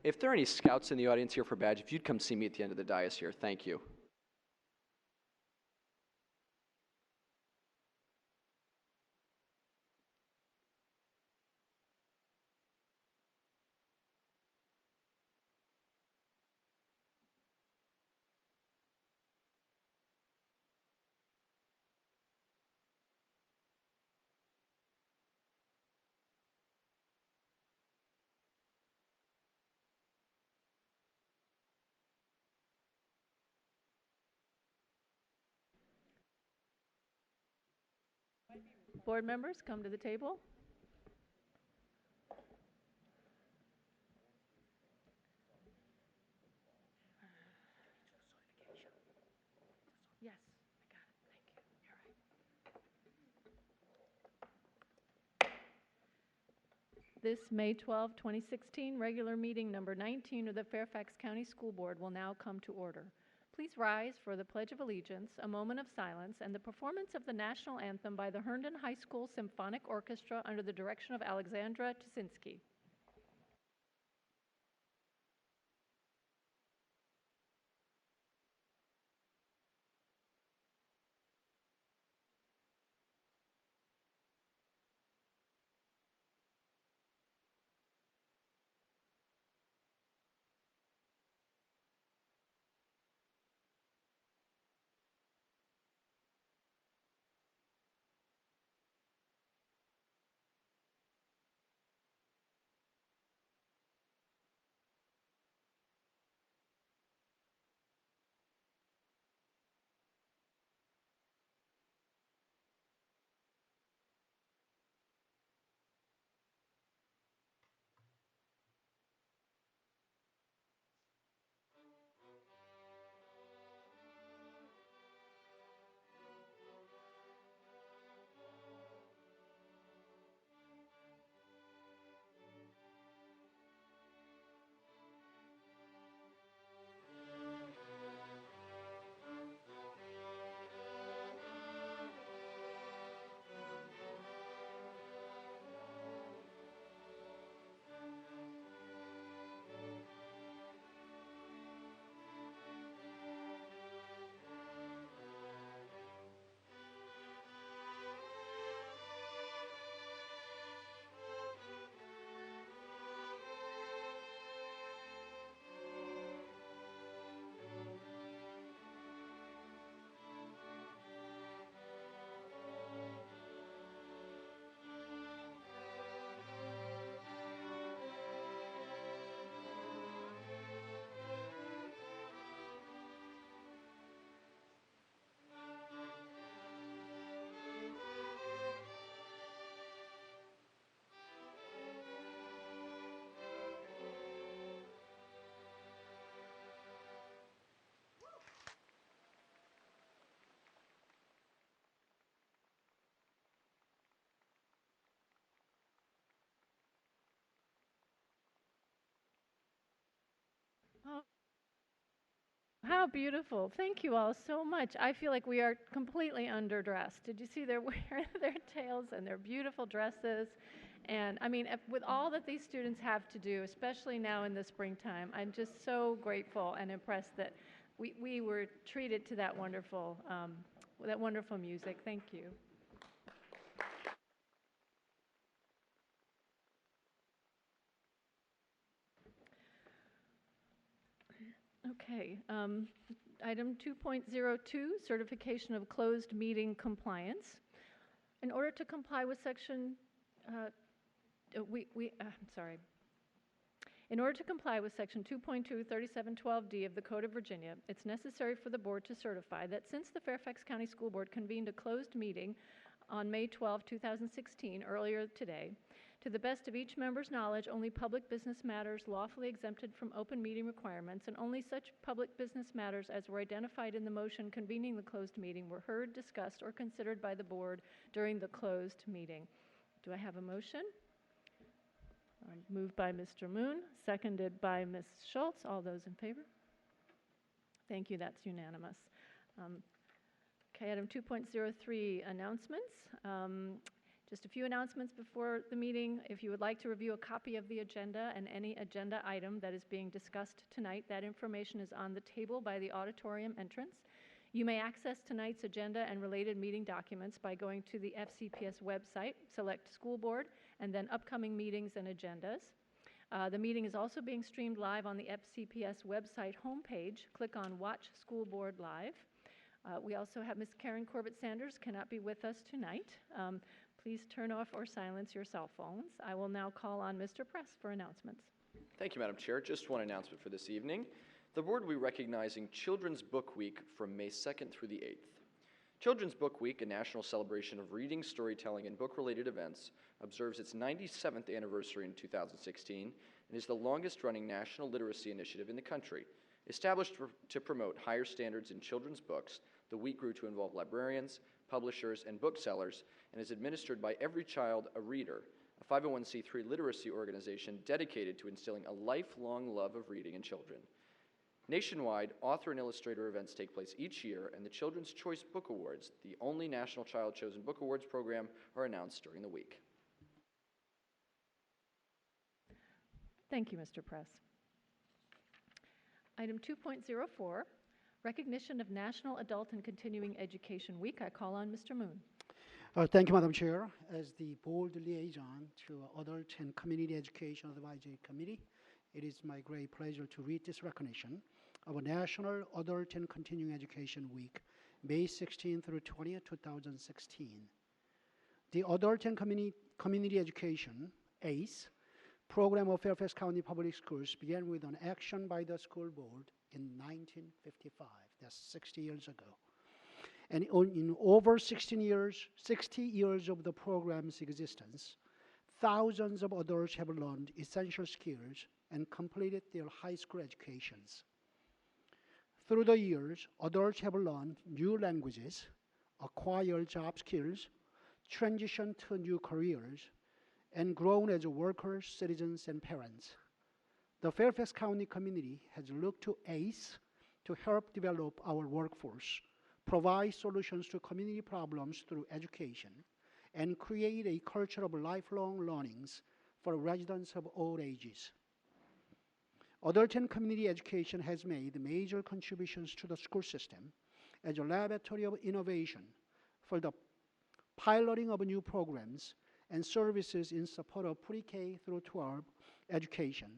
If there are any scouts in the audience here for badge, if you'd come see me at the end of the dais here, thank you. Board members, come to the table. Yes, I got it. Thank you. You're right. This May 12, 2016 regular meeting number 19 of the Fairfax County School Board will now come to order. Please rise for the Pledge of Allegiance, a moment of silence, and the performance of the national anthem by the Herndon High School Symphonic Orchestra under the direction of Alexandra Tusinski. Oh, how beautiful. Thank you all so much. I feel like we are completely underdressed. Did you see they're wearing their tails and their beautiful dresses? And I mean, with all that these students have to do, especially now in the springtime, I'm just so grateful and impressed that we were treated to that wonderful music. Thank you. Okay. Item 2.02, certification of closed meeting compliance. In order to comply with section, I'm sorry. In order to comply with section 2.2 3712D of the Code of Virginia, it's necessary for the board to certify that since the Fairfax County School Board convened a closed meeting on May 12, 2016, earlier today, to the best of each member's knowledge, only public business matters lawfully exempted from open meeting requirements and only such public business matters as were identified in the motion convening the closed meeting were heard, discussed, or considered by the board during the closed meeting. Do I have a motion? Moved by Mr. Moon, seconded by Ms. Schultz. All those in favor? Thank you. That's unanimous. Okay, item 2.03, announcements. Just a few announcements before the meeting. If you would like to review a copy of the agenda and any agenda item that is being discussed tonight, that information is on the table by the auditorium entrance. You may access tonight's agenda and related meeting documents by going to the FCPS website, select School Board, and then Upcoming Meetings and Agendas. The meeting is also being streamed live on the FCPS website homepage. Click on Watch School Board Live. We also have Ms. Karen Corbett-Sanders cannot be with us tonight. Please turn off or silence your cell phones. I will now call on Mr. Press for announcements. Thank you, Madam Chair. Just one announcement for this evening. The board will be recognizing Children's Book Week from May 2nd through the 8th. Children's Book Week, a national celebration of reading, storytelling, and book-related events, observes its 97th anniversary in 2016 and is the longest-running national literacy initiative in the country. Established to promote higher standards in children's books, the week grew to involve librarians, publishers, and booksellers, and is administered by Every Child a Reader, a 501c3 literacy organization dedicated to instilling a lifelong love of reading in children. Nationwide, author and illustrator events take place each year, and the Children's Choice Book Awards, the only national child chosen book awards program, are announced during the week. Thank you, Mr. Press. Item 2.04, recognition of National Adult and Continuing Education Week. I call on Mr. Moon. Thank you, Madam Chair. As the board liaison to Adult and Community Education Advisory Committee, it is my great pleasure to read this recognition of a National Adult and Continuing Education Week, May 16 through 20, 2016. The Adult and Community Education, ACE, program of Fairfax County Public Schools began with an action by the school board in 1955. That's 60 years ago. And in over 60 years of the program's existence, thousands of adults have learned essential skills and completed their high school educations. Through the years, adults have learned new languages, acquired job skills, transitioned to new careers, and grown as workers, citizens, and parents. The Fairfax County community has looked to ACE to help develop our workforce, provide solutions to community problems through education, and create a culture of lifelong learnings for residents of all ages. Adult and community education has made major contributions to the school system as a laboratory of innovation for the piloting of new programs and services in support of pre-K through 12 education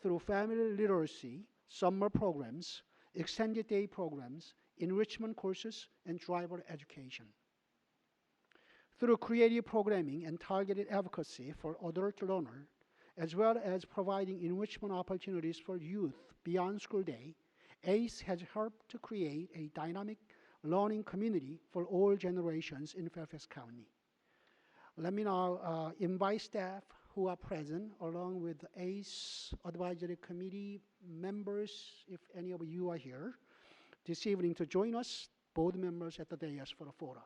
through family literacy, summer programs, extended day programs, enrichment courses, and driver education. Through creative programming and targeted advocacy for adult learners, as well as providing enrichment opportunities for youth beyond school day, ACE has helped to create a dynamic learning community for all generations in Fairfax County. Let me now invite staff who are present, along with ACE Advisory Committee members, if any of you are here, this evening to join us, board members at the dais for a photo.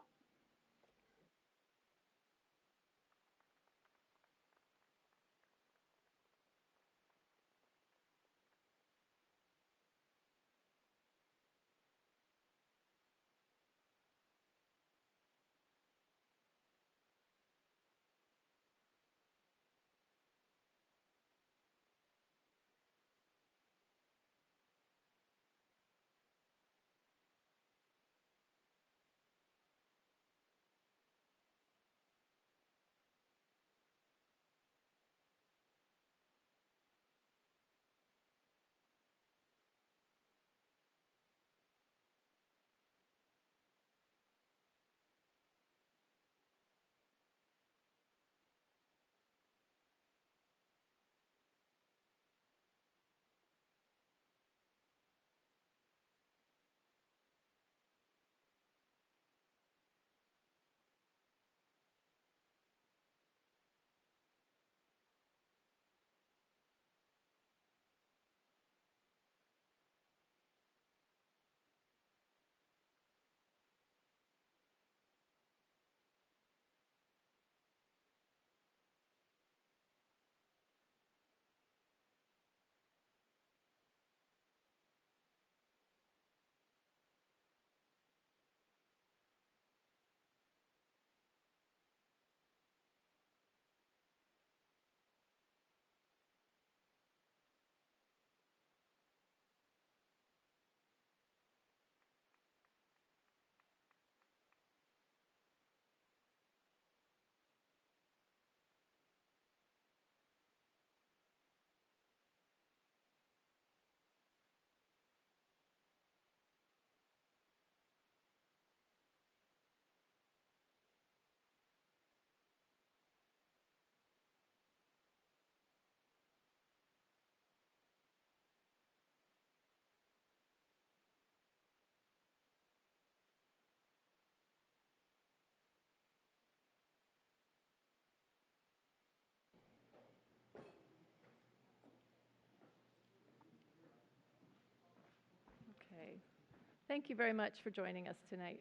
Thank you very much for joining us tonight.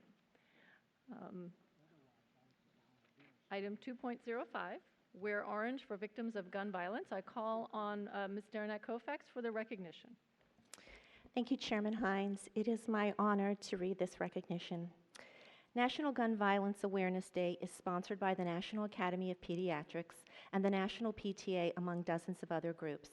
Item 2.05, Wear Orange for Victims of Gun Violence. I call on Ms. Derenak Koufax for the recognition. Thank you, Chairman Hines. It is my honor to read this recognition. National Gun Violence Awareness Day is sponsored by the National Academy of Pediatrics and the National PTA, among dozens of other groups.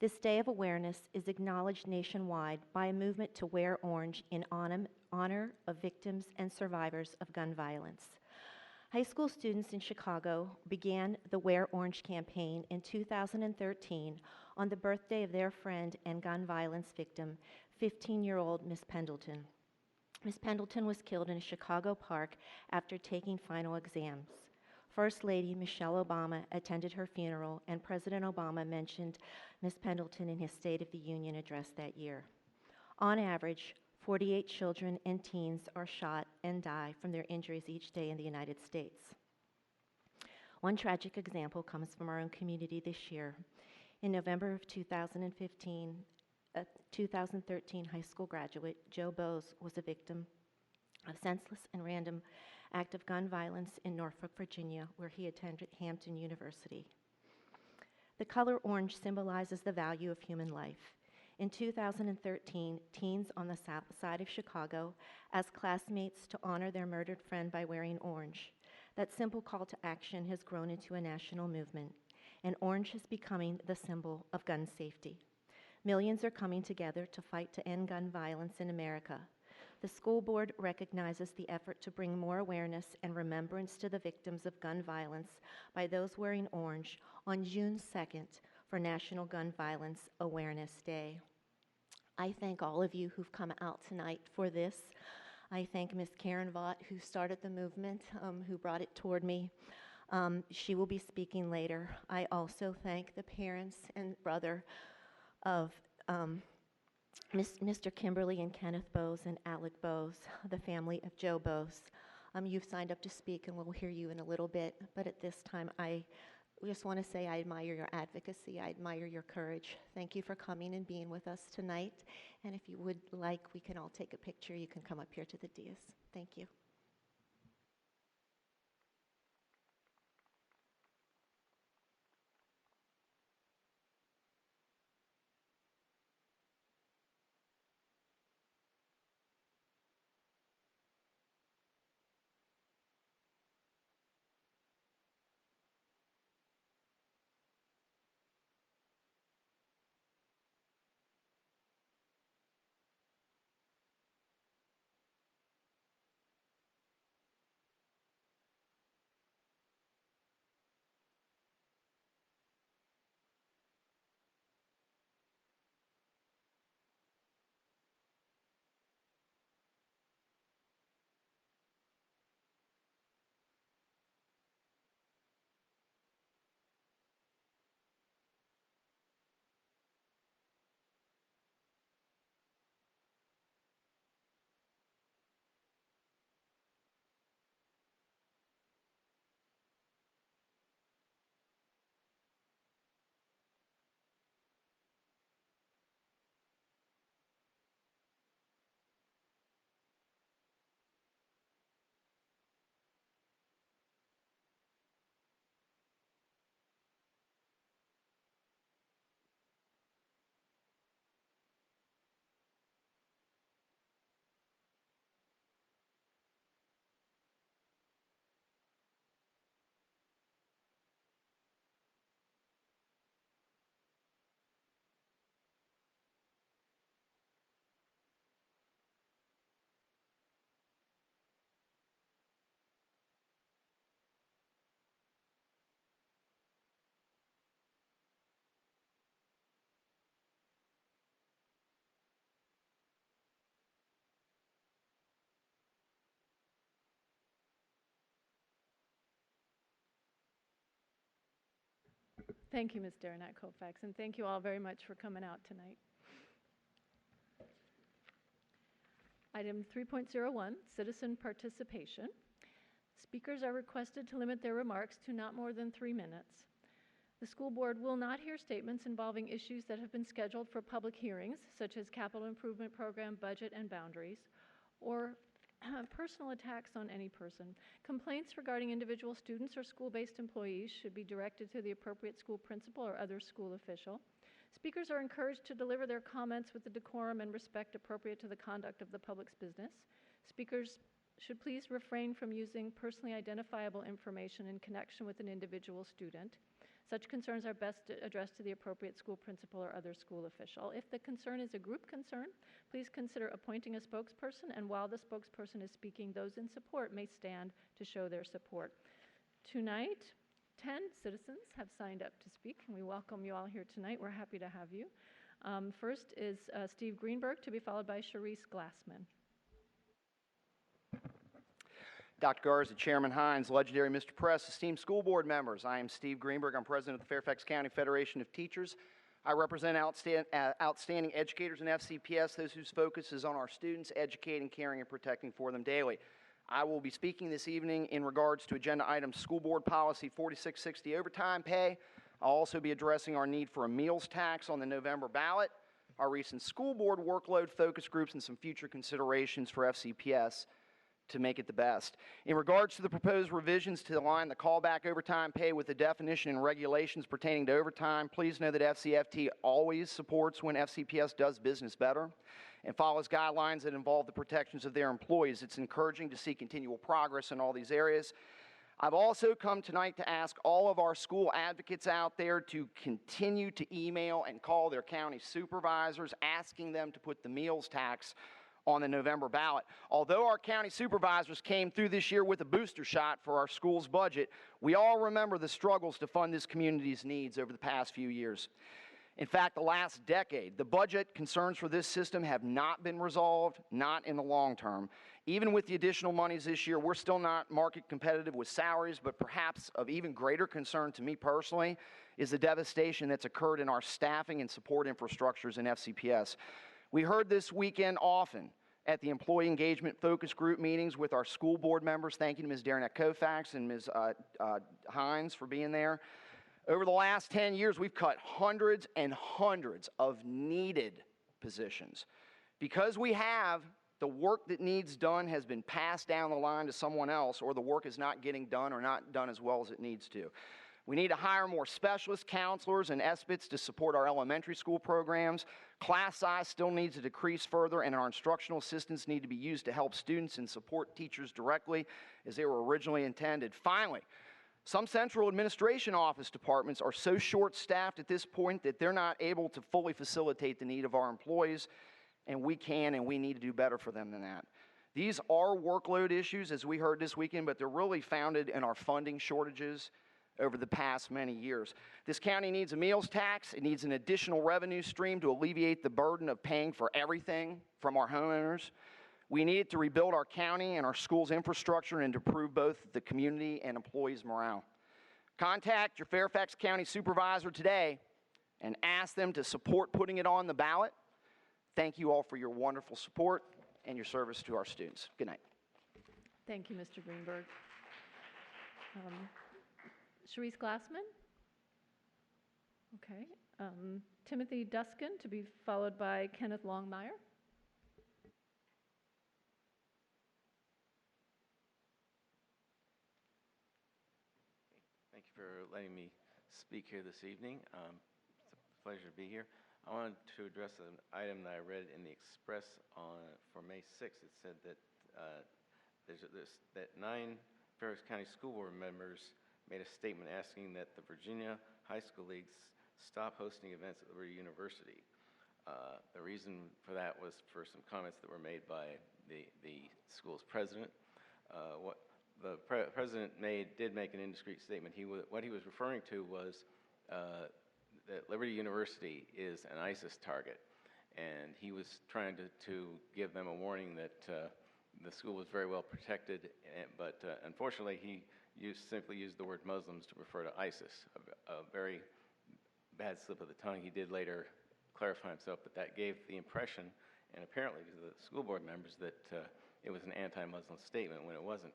This day of awareness is acknowledged nationwide by a movement to wear orange in honor of victims and survivors of gun violence. High school students in Chicago began the Wear Orange campaign in 2013 on the birthday of their friend and gun violence victim, 15-year-old Miss Pendleton. Miss Pendleton was killed in a Chicago park after taking final exams. First Lady Michelle Obama attended her funeral, and President Obama mentioned Miss Pendleton in his State of the Union address that year. On average, 48 children and teens are shot and die from their injuries each day in the United States. One tragic example comes from our own community this year. In November of 2015, a 2013 high school graduate, Joe Bose, was a victim of senseless and random act of gun violence in Norfolk, Virginia, where he attended Hampton University. The color orange symbolizes the value of human life. In 2013, teens on the south side of Chicago asked classmates to honor their murdered friend by wearing orange. That simple call to action has grown into a national movement, and orange is becoming the symbol of gun safety. Millions are coming together to fight to end gun violence in America. The school board recognizes the effort to bring more awareness and remembrance to the victims of gun violence by those wearing orange on June 2nd for National Gun Violence Awareness Day. I thank all of you who've come out tonight for this. I thank Ms. Karen Vaught, who started the movement, who brought it toward me. She will be speaking later. I also thank the parents and brother of Mr. Kimberly and Kenneth Bose and Alec Bose, the family of Joe Bose. You've signed up to speak, and we'll hear you in a little bit, but at this time, I just want to say I admire your advocacy. I admire your courage. Thank you for coming and being with us tonight, and if you would like, we can all take a picture. You can come up here to the dais. Thank you. Thank you, Ms. Derenak Koufax, and thank you all very much for coming out tonight. Item 3.01, citizen participation. Speakers are requested to limit their remarks to not more than 3 minutes. The school board will not hear statements involving issues that have been scheduled for public hearings, such as capital improvement program, budget, and boundaries, or personal attacks on any person. Complaints regarding individual students or school-based employees should be directed to the appropriate school principal or other school official. Speakers are encouraged to deliver their comments with the decorum and respect appropriate to the conduct of the public's business. Speakers should please refrain from using personally identifiable information in connection with an individual student. Such concerns are best addressed to the appropriate school principal or other school official. If the concern is a group concern, please consider appointing a spokesperson, and while the spokesperson is speaking, those in support may stand to show their support. Tonight, 10 citizens have signed up to speak, and we welcome you all here tonight. We're happy to have you. First is Steve Greenberg, to be followed by Charisse Glassman. Dr. Garza, Chairman Hines, legendary Mr. Press, esteemed school board members. I am Steve Greenberg. I'm president of the Fairfax County Federation of Teachers. I represent outstanding educators in FCPS, those whose focus is on our students, educating, caring, and protecting for them daily. I will be speaking this evening in regards to agenda item School Board Policy 4660, overtime pay. I'll also be addressing our need for a meals tax on the November ballot, our recent school board workload focus groups, and some future considerations for FCPS to make it the best. In regards to the proposed revisions to align the callback overtime pay with the definition and regulations pertaining to overtime, please know that FCFT always supports when FCPS does business better and follows guidelines that involve the protections of their employees. It's encouraging to see continual progress in all these areas. I've also come tonight to ask all of our school advocates out there to continue to email and call their county supervisors, asking them to put the meals tax on the November ballot. Although our county supervisors came through this year with a booster shot for our school's budget, we all remember the struggles to fund this community's needs over the past few years. In fact, the last decade, the budget concerns for this system have not been resolved, not in the long term. Even with the additional monies this year, we're still not market competitive with salaries, but perhaps of even greater concern to me personally is the devastation that's occurred in our staffing and support infrastructures in FCPS. We heard this weekend often at the employee engagement focus group meetings with our school board members. Thank you to Ms. Darren Kofax and Ms. Hines for being there. Over the last 10 years, we've cut hundreds and hundreds of needed positions. Because we have, the work that needs done has been passed down the line to someone else, or the work is not getting done or not done as well as it needs to. We need to hire more specialists, counselors, and SBITs to support our elementary school programs. Class size still needs to decrease further, and our instructional assistants need to be used to help students and support teachers directly as they were originally intended. Finally, some central administration office departments are so short-staffed at this point that they're not able to fully facilitate the need of our employees, and we can and we need to do better for them than that. These are workload issues, as we heard this weekend, but they're really founded in our funding shortages over the past many years. This county needs a meals tax. It needs an additional revenue stream to alleviate the burden of paying for everything from our homeowners. We need to rebuild our county and our schools' infrastructure and to improve both the community and employees' morale. Contact your Fairfax County supervisor today and ask them to support putting it on the ballot. Thank you all for your wonderful support and your service to our students. Good night. Thank you, Mr. Greenberg. Charisse Glassman? Okay. Timothy Duskin, to be followed by Kenneth Longmire. Thank you for letting me speak here this evening. It's a pleasure to be here. I wanted to address an item that I read in the Express for May 6th. It said that that 9 Fairfax County School Board members made a statement asking that the Virginia High School Leagues stop hosting events at Liberty University. The reason for that was for some comments that were made by the school's president. What the president did make an indiscreet statement. What he was referring to was that Liberty University is an ISIS target, and he was trying to give them a warning that the school was very well protected, but unfortunately he simply used the word Muslims to refer to ISIS, a very bad slip of the tongue. He did later clarify himself, but that gave the impression, and apparently to the school board members, that it was an anti-Muslim statement when it wasn't.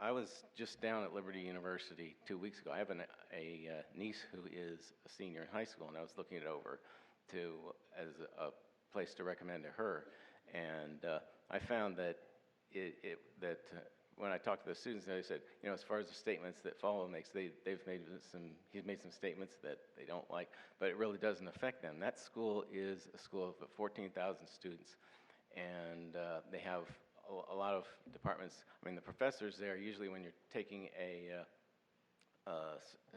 I was just down at Liberty University 2 weeks ago. I have a niece who is a senior in high school, and I was looking it over as a place to recommend to her. And I found that when I talked to the students, they said, you know, as far as the statements that Follow makes, he's made some statements that they don't like, but it really doesn't affect them. That school is a school of 14,000 students, and they have a lot of departments. I mean, the professors there, usually when you're taking a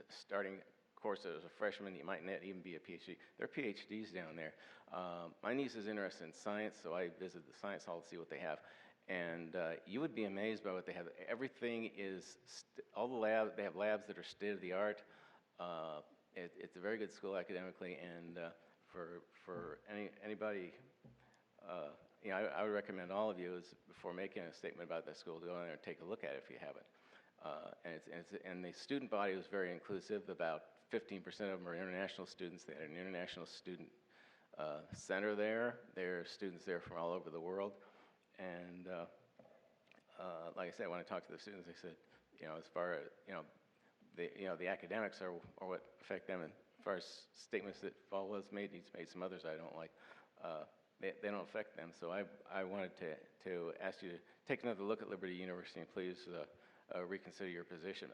starting course as a freshman, you might not even be a PhD. There are PhDs down there. My niece is interested in science, so I visited the science hall to see what they have. And you would be amazed by what they have. Everything is, all the labs, they have labs that are state-of-the-art. It's a very good school academically, and for anybody, you know, I would recommend all of you, before making a statement about that school, to go in there and take a look at it if you haven't. And the student body was very inclusive. About 15% of them are international students. They had an international student center there. There are students there from all over the world. And like I said, when I talked to the students, they said, you know, as far as, the academics are what affect them. And as far as statements that Follow has made, he's made some others I don't like, they don't affect them. So I wanted to ask you to take another look at Liberty University and please reconsider your position.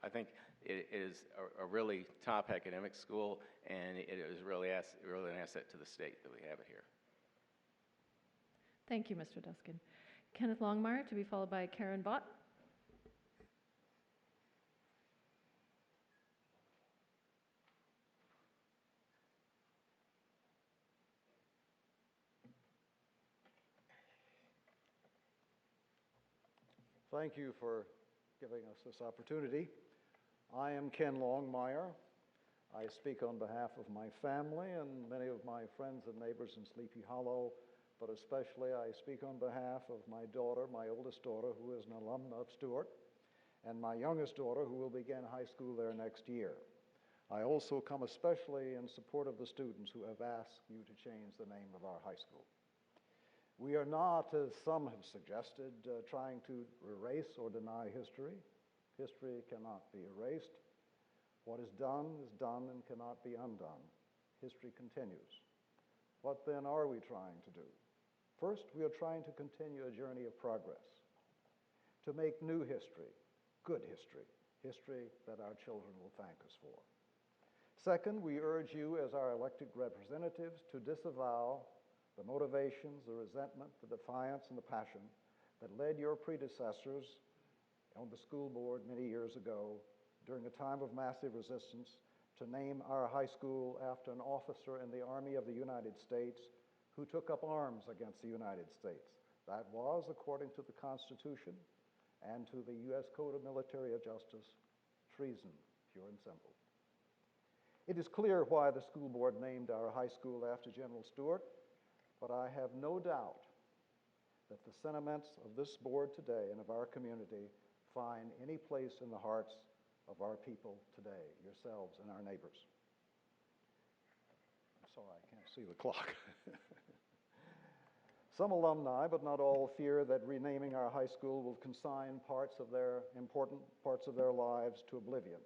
I think it is a really top academic school, and it is really an asset to the state that we have it here. Thank you, Mr. Duskin. Kenneth Longmire, to be followed by Karen Bott. Thank you for giving us this opportunity. I am Ken Longmire. I speak on behalf of my family and many of my friends and neighbors in Sleepy Hollow, but especially I speak on behalf of my daughter, my oldest daughter, who is an alumna of Stewart, and my youngest daughter, who will begin high school there next year. I also come especially in support of the students who have asked you to change the name of our high school. We are not, as some have suggested, trying to erase or deny history. History cannot be erased. What is done and cannot be undone. History continues. What then are we trying to do? First, we are trying to continue a journey of progress, to make new history, good history, history that our children will thank us for. Second, we urge you as our elected representatives to disavow the motivations, the resentment, the defiance, and the passion that led your predecessors on the school board many years ago during a time of massive resistance to name our high school after an officer in the Army of the United States who took up arms against the United States. That was, according to the Constitution and to the U.S. Code of Military Justice, treason, pure and simple. It is clear why the school board named our high school after General Stewart, but I have no doubt that the sentiments of this board today and of our community find any place in the hearts of our people today, yourselves and our neighbors. I'm sorry, I can't see the clock. Some alumni, but not all, fear that renaming our high school will consign important parts of their lives to oblivion.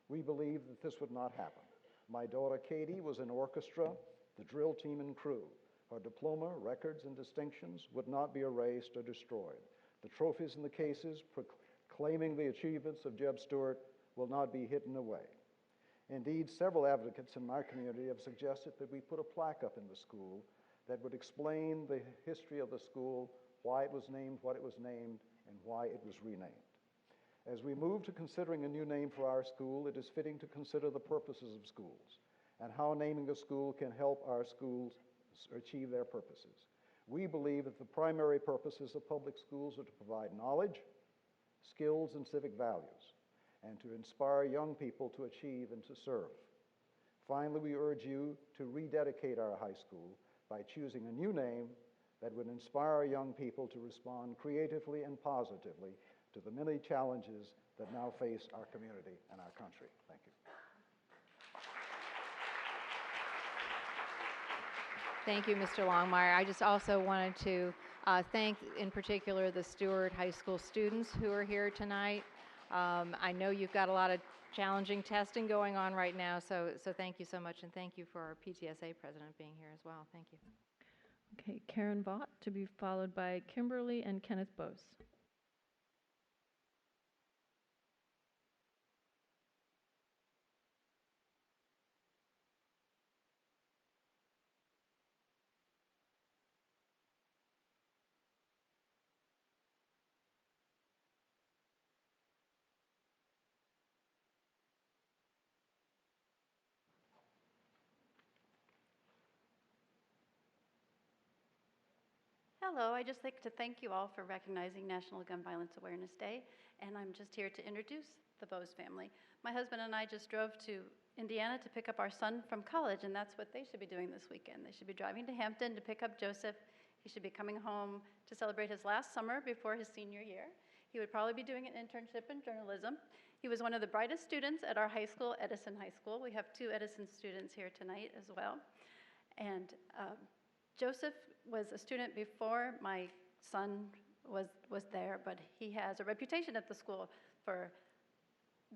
We believe that this would not happen. My daughter Katie was in orchestra, the drill team and crew. Her diploma, records, and distinctions would not be erased or destroyed. The trophies and the cases proclaiming the achievements of Jeb Stewart will not be hidden away. Indeed, several advocates in my community have suggested that we put a plaque up in the school that would explain the history of the school, why it was named what it was named, and why it was renamed. As we move to considering a new name for our school, it is fitting to consider the purposes of schools and how naming a school can help our schools achieve their purposes. We believe that the primary purposes of public schools are to provide knowledge, skills, and civic values, and to inspire young people to achieve and to serve. Finally, we urge you to rededicate our high school by choosing a new name that would inspire our young people to respond creatively and positively to the many challenges that now face our community and our country. Thank you. Thank you, Mr. Longmire. I just also wanted to thank, in particular, the Stewart High School students who are here tonight. I know you've got a lot of challenging testing going on right now, so thank you so much, and thank you for our PTSA president being here as well. Thank you. Okay, Karen Vaught, to be followed by Kimberly and Kenneth Bose. Hello, I'd just like to thank you all for recognizing National Gun Violence Awareness Day, and I'm just here to introduce the Bose family. My husband and I just drove to Indiana to pick up our son from college, and that's what they should be doing this weekend. They should be driving to Hampton to pick up Joseph. He should be coming home to celebrate his last summer before his senior year. He would probably be doing an internship in journalism. He was one of the brightest students at our high school, Edison High School. We have 2 Edison students here tonight as well. And Joseph was a student before my son was there, but he has a reputation at the school for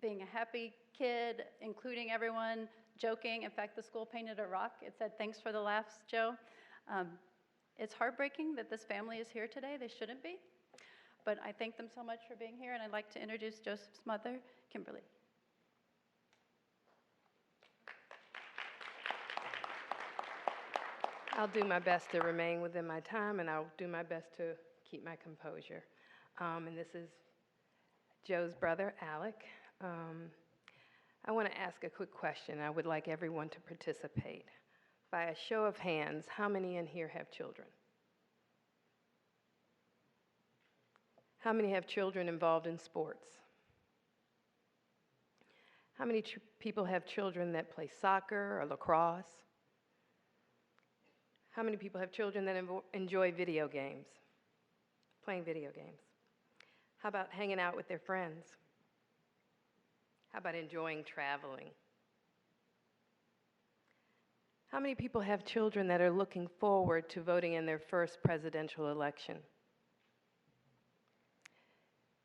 being a happy kid, including everyone, joking. In fact, the school painted a rock. It said, "Thanks for the laughs, Joe." It's heartbreaking that this family is here today. They shouldn't be. But I thank them so much for being here, and I'd like to introduce Joseph's mother, Kimberly. I'll do my best to remain within my time, and I'll do my best to keep my composure. And this is Joe's brother, Alec. I want to ask a quick question. I would like everyone to participate. By a show of hands, how many in here have children? How many have children involved in sports? How many people have children that play soccer or lacrosse? How many people have children that enjoy video games, playing video games? How about hanging out with their friends? How about enjoying traveling? How many people have children that are looking forward to voting in their first presidential election?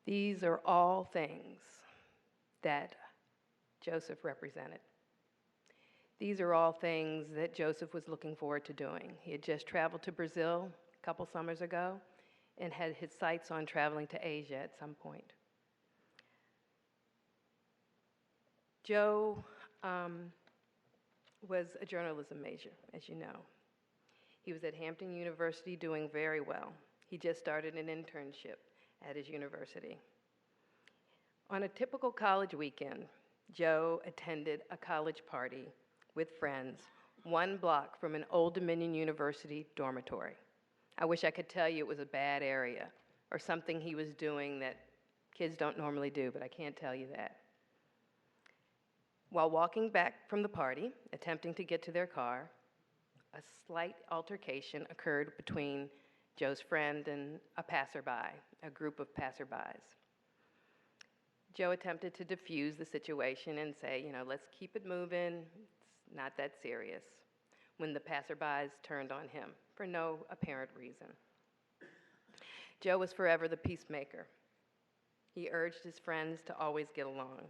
These are all things that Joseph represented. These are all things that Joseph was looking forward to doing. He had just traveled to Brazil a couple summers ago and had his sights on traveling to Asia at some point. Joe was a journalism major, as you know. He was at Hampton University doing very well. He just started an internship at his university. On a typical college weekend, Joe attended a college party with friends 1 block from an Old Dominion University dormitory. I wish I could tell you it was a bad area or something he was doing that kids don't normally do, but I can't tell you that. While walking back from the party, attempting to get to their car, a slight altercation occurred between Joe's friend and a passerby, a group of passerbys. Joe attempted to defuse the situation and say, let's keep it moving, it's not that serious, when the passerbys turned on him for no apparent reason. Joe was forever the peacemaker. He urged his friends to always get along.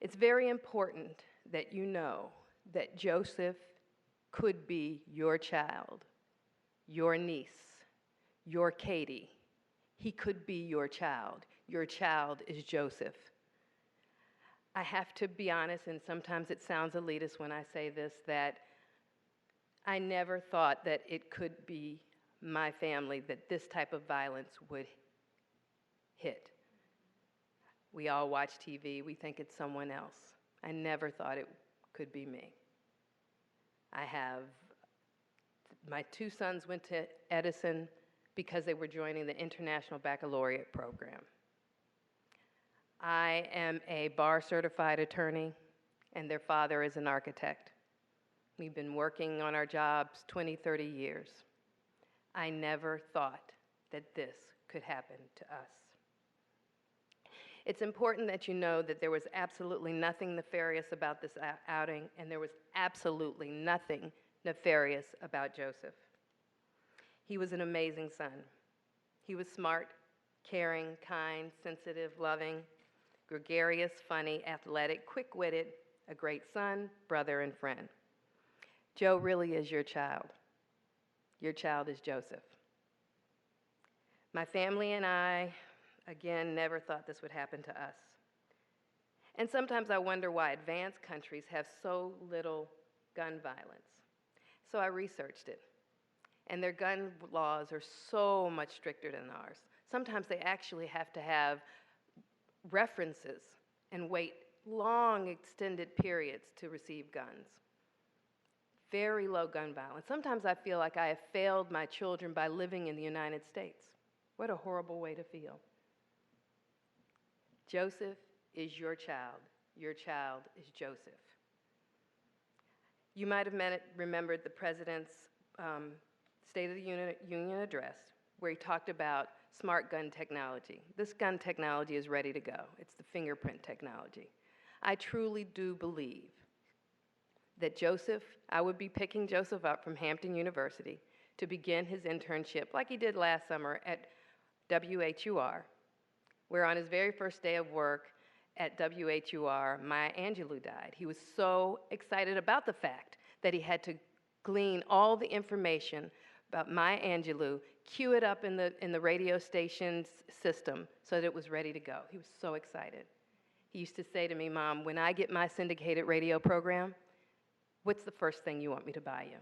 It's very important that you know that Joseph could be your child, your niece, your Katie. He could be your child. Your child is Joseph. I have to be honest, and sometimes it sounds elitist when I say this, that I never thought that it could be my family that this type of violence would hit. We all watch TV, we think it's someone else. I never thought it could be me. My 2 sons went to Edison because they were joining the International Baccalaureate program. I am a bar-certified attorney, and their father is an architect. We've been working on our jobs 20, 30 years. I never thought that this could happen to us. It's important that you know that there was absolutely nothing nefarious about this outing, and there was absolutely nothing nefarious about Joseph. He was an amazing son. He was smart, caring, kind, sensitive, loving, gregarious, funny, athletic, quick-witted, a great son, brother, and friend. Joe really is your child. Your child is Joseph. My family and I, again, never thought this would happen to us. And sometimes I wonder why advanced countries have so little gun violence. So I researched it. And their gun laws are so much stricter than ours. Sometimes they actually have to have references and wait long extended periods to receive guns. Very low gun violence. Sometimes I feel like I have failed my children by living in the United States. What a horrible way to feel. Joseph is your child. Your child is Joseph. You might have remembered the President's State of the Union address, where he talked about smart gun technology. This gun technology is ready to go. It's the fingerprint technology. I truly do believe that Joseph, I would be picking Joseph up from Hampton University to begin his internship like he did last summer at WHUR, where on his very first day of work at WHUR, Maya Angelou died. He was so excited about the fact that he had to glean all the information about Maya Angelou, cue it up in the radio station's system so that it was ready to go. He was so excited. He used to say to me, "Mom, when I get my syndicated radio program, what's the first thing you want me to buy you?"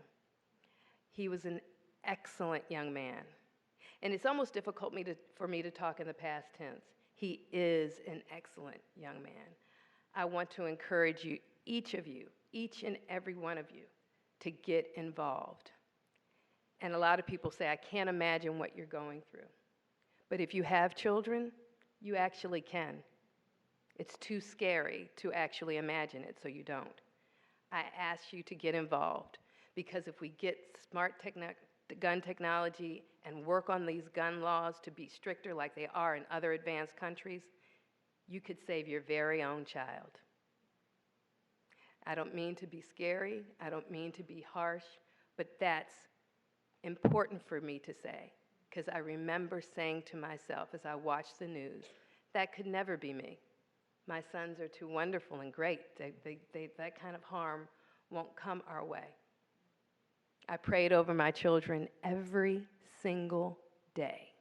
He was an excellent young man. And it's almost difficult for me to talk in the past tense. He is an excellent young man. I want to encourage you, each and every one of you, to get involved. And a lot of people say, "I can't imagine what you're going through." But if you have children, you actually can. It's too scary to actually imagine it, so you don't. I ask you to get involved, because if we get smart gun technology and work on these gun laws to be stricter like they are in other advanced countries, you could save your very own child. I don't mean to be scary, I don't mean to be harsh, but that's important for me to say, because I remember saying to myself as I watched the news, that could never be me. My sons are too wonderful and great. That kind of harm won't come our way. I prayed over my children every single day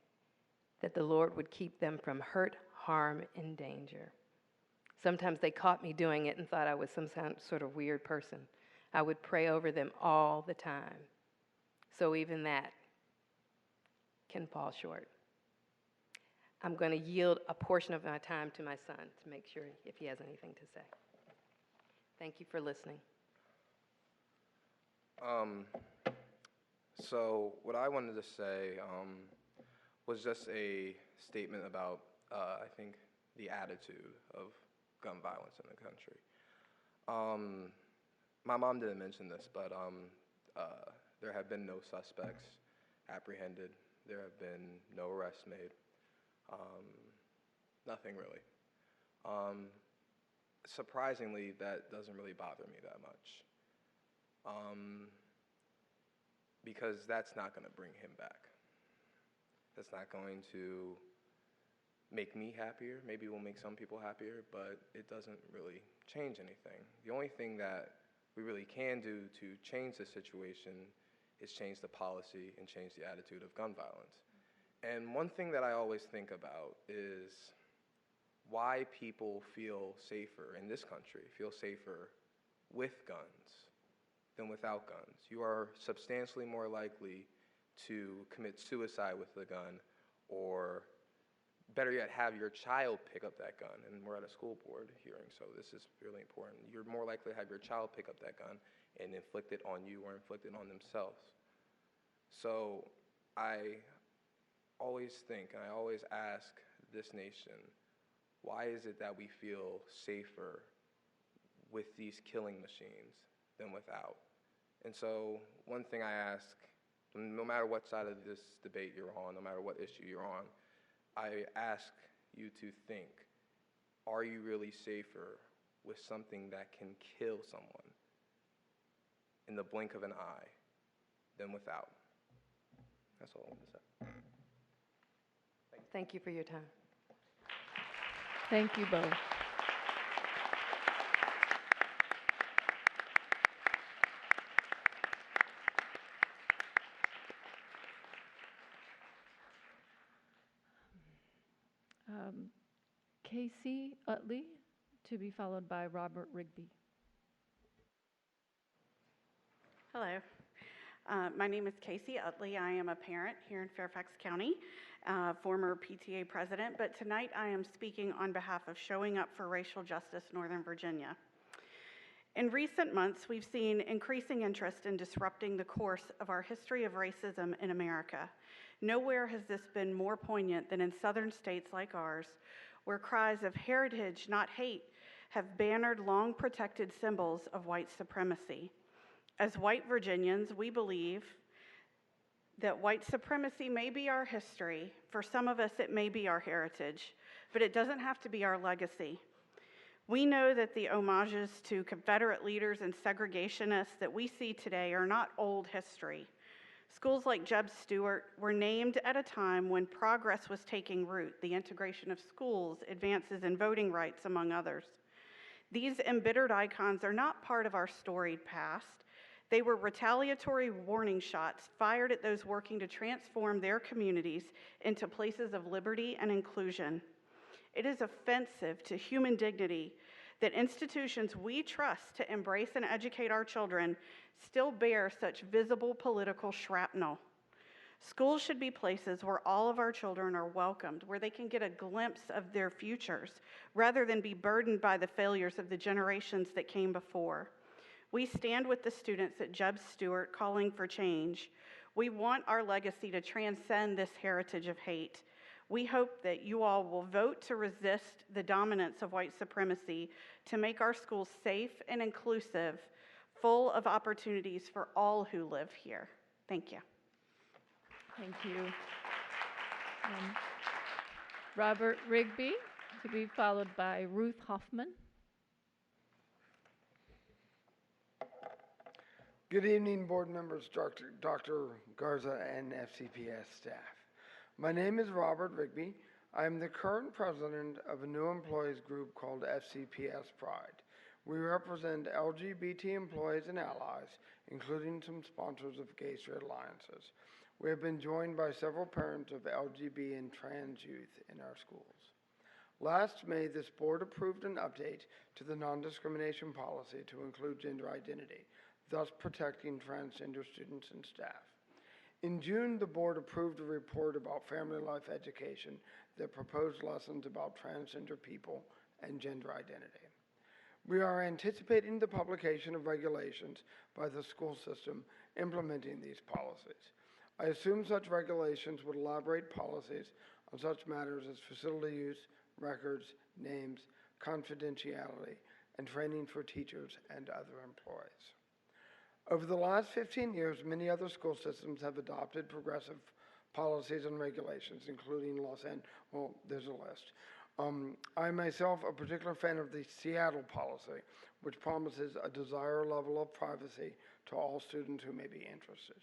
that the Lord would keep them from hurt, harm, and danger. Sometimes they caught me doing it and thought I was some sort of weird person. I would pray over them all the time. So even that can fall short. I'm going to yield a portion of my time to my son to make sure if he has anything to say. Thank you for listening. So what I wanted to say was just a statement about, I think, the attitude of gun violence in the country. My mom didn't mention this, but there have been no suspects apprehended. There have been no arrests made. Nothing really. Surprisingly, that doesn't really bother me that much. Because that's not going to bring him back. That's not going to make me happier. Maybe it will make some people happier, but it doesn't really change anything. The only thing that we really can do to change the situation is change the policy and change the attitude of gun violence. And one thing that I always think about is why people feel safer in this country, feel safer with guns than without guns. You are substantially more likely to commit suicide with a gun, or better yet, have your child pick up that gun. And we're at a school board hearing, so this is really important. You're more likely to have your child pick up that gun and inflict it on you or inflict it on themselves. So I always think, and I always ask this nation, why is it that we feel safer with these killing machines than without? And so one thing I ask, no matter what side of this debate you're on, no matter what issue you're on, I ask you to think, are you really safer with something that can kill someone in the blink of an eye than without? That's all I want to say. Thank you for your time. Thank you both. Casey Utley, to be followed by Robert Rigby. Hello. My name is Casey Utley. I am a parent here in Fairfax County, former PTA president, but tonight I am speaking on behalf of Showing Up for Racial Justice Northern Virginia. In recent months, we've seen increasing interest in disrupting the course of our history of racism in America. Nowhere has this been more poignant than in southern states like ours, where cries of heritage, not hate, have bannered long protected symbols of white supremacy. As white Virginians, we believe that white supremacy may be our history. For some of us, it may be our heritage, but it doesn't have to be our legacy. We know that the homages to Confederate leaders and segregationists that we see today are not old history. Schools like Jeb Stuart were named at a time when progress was taking root, the integration of schools, advances in voting rights, among others. These embittered icons are not part of our storied past. They were retaliatory warning shots fired at those working to transform their communities into places of liberty and inclusion. It is offensive to human dignity that institutions we trust to embrace and educate our children still bear such visible political shrapnel. Schools should be places where all of our children are welcomed, where they can get a glimpse of their futures, rather than be burdened by the failures of the generations that came before. We stand with the students at Jeb Stuart calling for change. We want our legacy to transcend this heritage of hate. We hope that you all will vote to resist the dominance of white supremacy, to make our schools safe and inclusive, full of opportunities for all who live here. Thank you. Thank you. Robert Rigby, to be followed by Ruth Hoffman. Good evening, board members, Dr. Garza, and FCPS staff. My name is Robert Rigby. I am the current president of a new employees group called FCPS Pride. We represent LGBT employees and allies, including some sponsors of Gay Straight Alliances. We have been joined by several parents of LGBT and trans youth in our schools. Last May, this board approved an update to the non-discrimination policy to include gender identity, thus protecting transgender students and staff. In June, the board approved a report about family life education that proposed lessons about transgender people and gender identity. We are anticipating the publication of regulations by the school system implementing these policies. I assume such regulations would elaborate policies on such matters as facility use, records, names, confidentiality, and training for teachers and other employees. Over the last 15 years, many other school systems have adopted progressive policies and regulations, including Los Angeles. Well, there's a list. I myself a particular fan of the Seattle policy, which promises a desired level of privacy to all students who may be interested.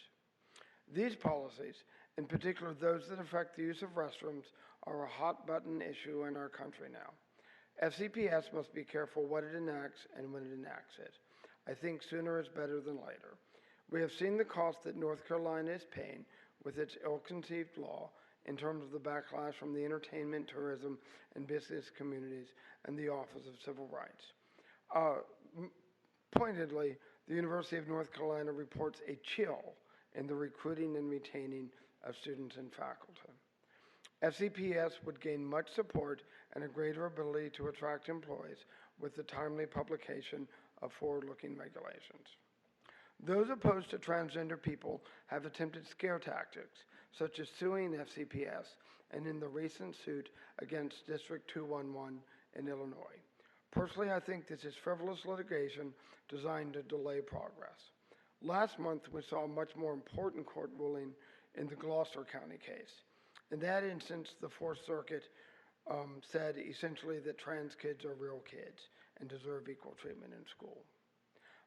These policies, in particular those that affect the use of restrooms, are a hot button issue in our country now. FCPS must be careful what it enacts and when it enacts it. I think sooner is better than later. We have seen the cost that North Carolina is paying with its ill-conceived law in terms of the backlash from the entertainment, tourism, and business communities and the Office of Civil Rights. Pointedly, the University of North Carolina reports a chill in the recruiting and retaining of students and faculty. FCPS would gain much support and a greater ability to attract employees with the timely publication of forward-looking regulations. Those opposed to transgender people have attempted scare tactics, such as suing FCPS and in the recent suit against District 211 in Illinois. Personally, I think this is frivolous litigation designed to delay progress. Last month, we saw a much more important court ruling in the Gloucester County case. In that instance, the Fourth Circuit said essentially that trans kids are real kids and deserve equal treatment in school.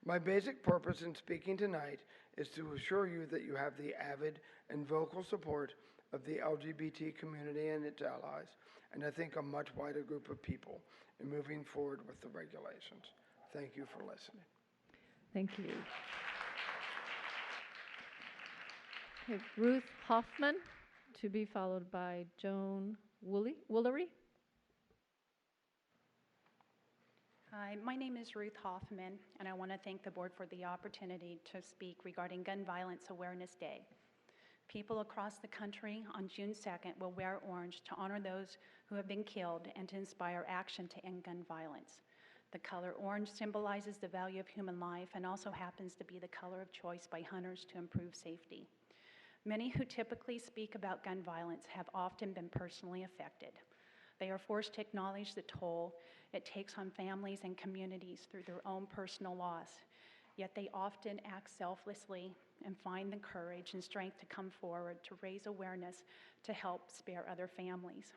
My basic purpose in speaking tonight is to assure you that you have the avid and vocal support of the LGBT community and its allies, and I think a much wider group of people in moving forward with the regulations. Thank you for listening. Thank you. Okay, Ruth Hoffman, to be followed by Joan Woolery. Hi, my name is Ruth Hoffman, and I want to thank the board for the opportunity to speak regarding Gun Violence Awareness Day. People across the country on June 2nd will wear orange to honor those who have been killed and to inspire action to end gun violence. The color orange symbolizes the value of human life and also happens to be the color of choice by hunters to improve safety. Many who typically speak about gun violence have often been personally affected. They are forced to acknowledge the toll it takes on families and communities through their own personal loss, yet they often act selflessly and find the courage and strength to come forward to raise awareness to help spare other families.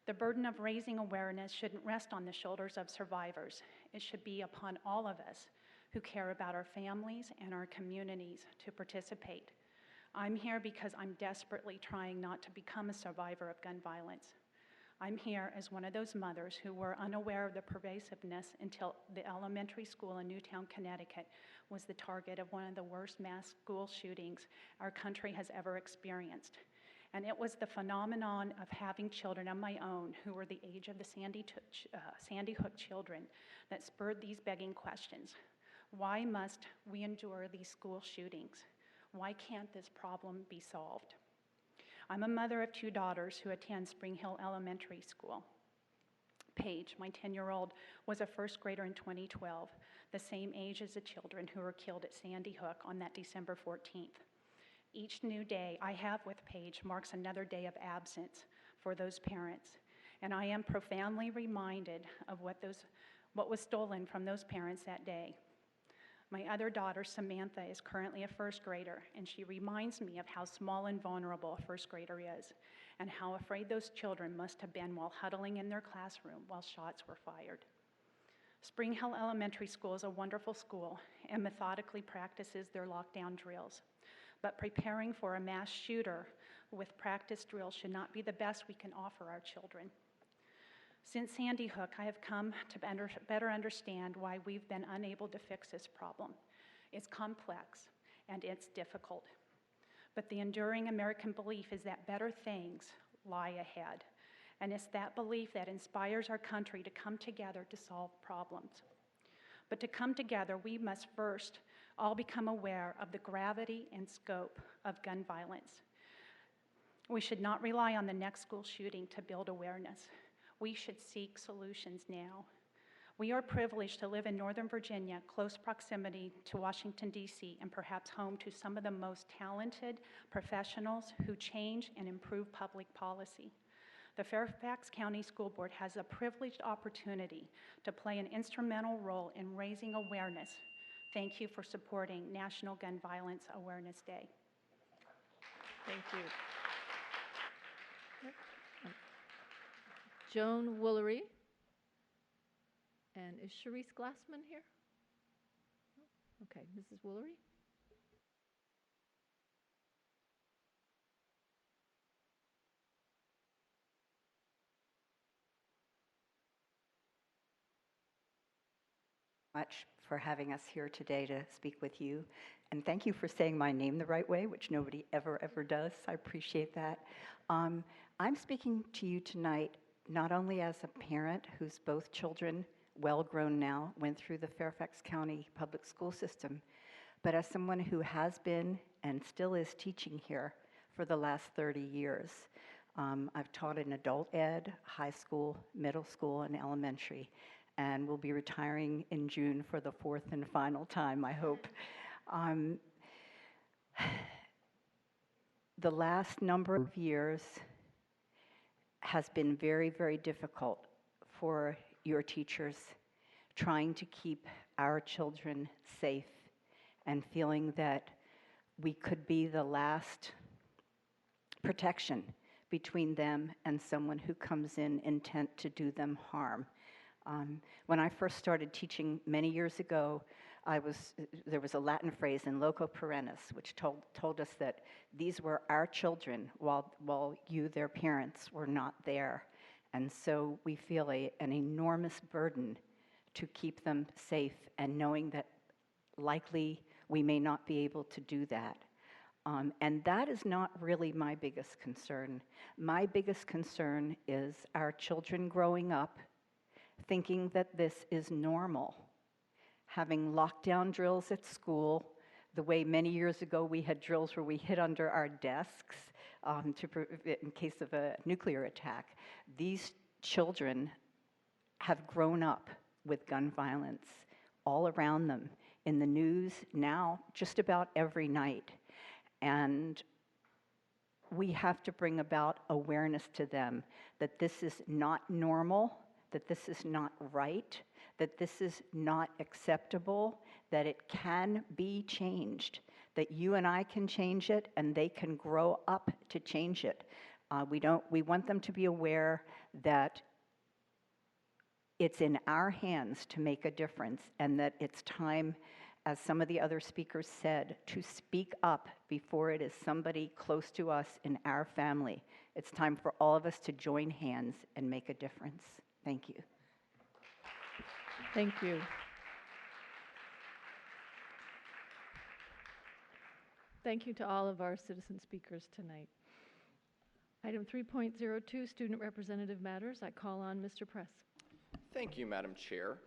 The burden of raising awareness shouldn't rest on the shoulders of survivors. It should be upon all of us who care about our families and our communities to participate. I'm here because I'm desperately trying not to become a survivor of gun violence. I'm here as one of those mothers who were unaware of the pervasiveness until the elementary school in Newtown, Connecticut was the target of one of the worst mass school shootings our country has ever experienced. And it was the phenomenon of having children of my own who were the age of the Sandy Hook children that spurred these begging questions. Why must we endure these school shootings? Why can't this problem be solved? I'm a mother of 2 daughters who attend Spring Hill Elementary School. Paige, my 10-year-old, was a first grader in 2012, the same age as the children who were killed at Sandy Hook on that December 14th. Each new day I have with Paige marks another day of absence for those parents, and I am profoundly reminded of what was stolen from those parents that day. My other daughter, Samantha, is currently a first grader, and she reminds me of how small and vulnerable a first grader is, and how afraid those children must have been while huddling in their classroom while shots were fired. Spring Hill Elementary School is a wonderful school and methodically practices their lockdown drills. But preparing for a mass shooter with practice drills should not be the best we can offer our children. Since Sandy Hook, I have come to better understand why we've been unable to fix this problem. It's complex and it's difficult. But the enduring American belief is that better things lie ahead. And it's that belief that inspires our country to come together to solve problems. But to come together, we must first all become aware of the gravity and scope of gun violence. We should not rely on the next school shooting to build awareness. We should seek solutions now. We are privileged to live in Northern Virginia, close proximity to Washington, D.C., and perhaps home to some of the most talented professionals who change and improve public policy. The Fairfax County School Board has a privileged opportunity to play an instrumental role in raising awareness. Thank you for supporting National Gun Violence Awareness Day. Thank you. Joan Woolery. And is Sharice Glassman here? Okay, Mrs. Woolery. Much for having us here today to speak with you. And thank you for saying my name the right way, which nobody ever does. I appreciate that. I'm speaking to you tonight not only as a parent whose both children, well grown now, went through the Fairfax County public school system, but as someone who has been and still is teaching here for the last 30 years. I've taught in adult ed, high school, middle school, and elementary, and will be retiring in June for the 4th and final time, I hope. The last number of years has been very, very difficult for your teachers trying to keep our children safe and feeling that we could be the last protection between them and someone who comes in intent to do them harm. When I first started teaching many years ago, there was a Latin phrase in loco parentis, which told us that these were our children while you, their parents, were not there. And so we feel an enormous burden to keep them safe and knowing that likely we may not be able to do that. And that is not really my biggest concern. My biggest concern is our children growing up thinking that this is normal. Having lockdown drills at school, the way many years ago we had drills where we hid under our desks in case of a nuclear attack. These children have grown up with gun violence all around them, in the news now just about every night. And we have to bring about awareness to them that this is not normal, that this is not right, that this is not acceptable, that it can be changed, that you and I can change it and they can grow up to change it. We want them to be aware that it's in our hands to make a difference, and that it's time, as some of the other speakers said, to speak up before it is somebody close to us in our family. It's time for all of us to join hands and make a difference. Thank you. Thank you. Thank you to all of our citizen speakers tonight. Item 3.02, Student Representative Matters. I call on Mr. Press. Thank you, Madam Chair.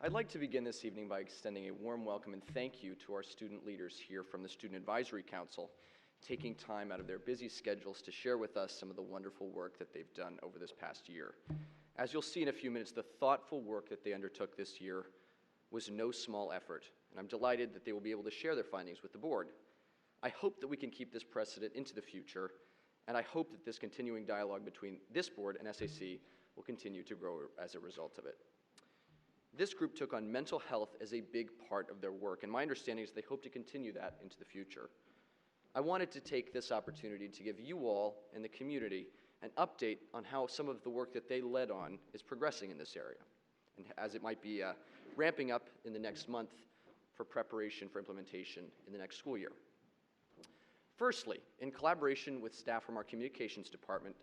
I'd like to begin this evening by extending a warm welcome and thank you to our student leaders here from the Student Advisory Council, taking time out of their busy schedules to share with us some of the wonderful work that they've done over this past year. As you'll see in a few minutes, the thoughtful work that they undertook this year was no small effort, and I'm delighted that they will be able to share their findings with the board. I hope that we can keep this precedent into the future, and I hope that this continuing dialogue between this board and SAC will continue to grow as a result of it. This group took on mental health as a big part of their work, and my understanding is they hope to continue that into the future. I wanted to take this opportunity to give you all and the community an update on how some of the work that they led on is progressing in this area, and as it might be ramping up in the next month for preparation for implementation in the next school year. Firstly, in collaboration with staff from our communications department,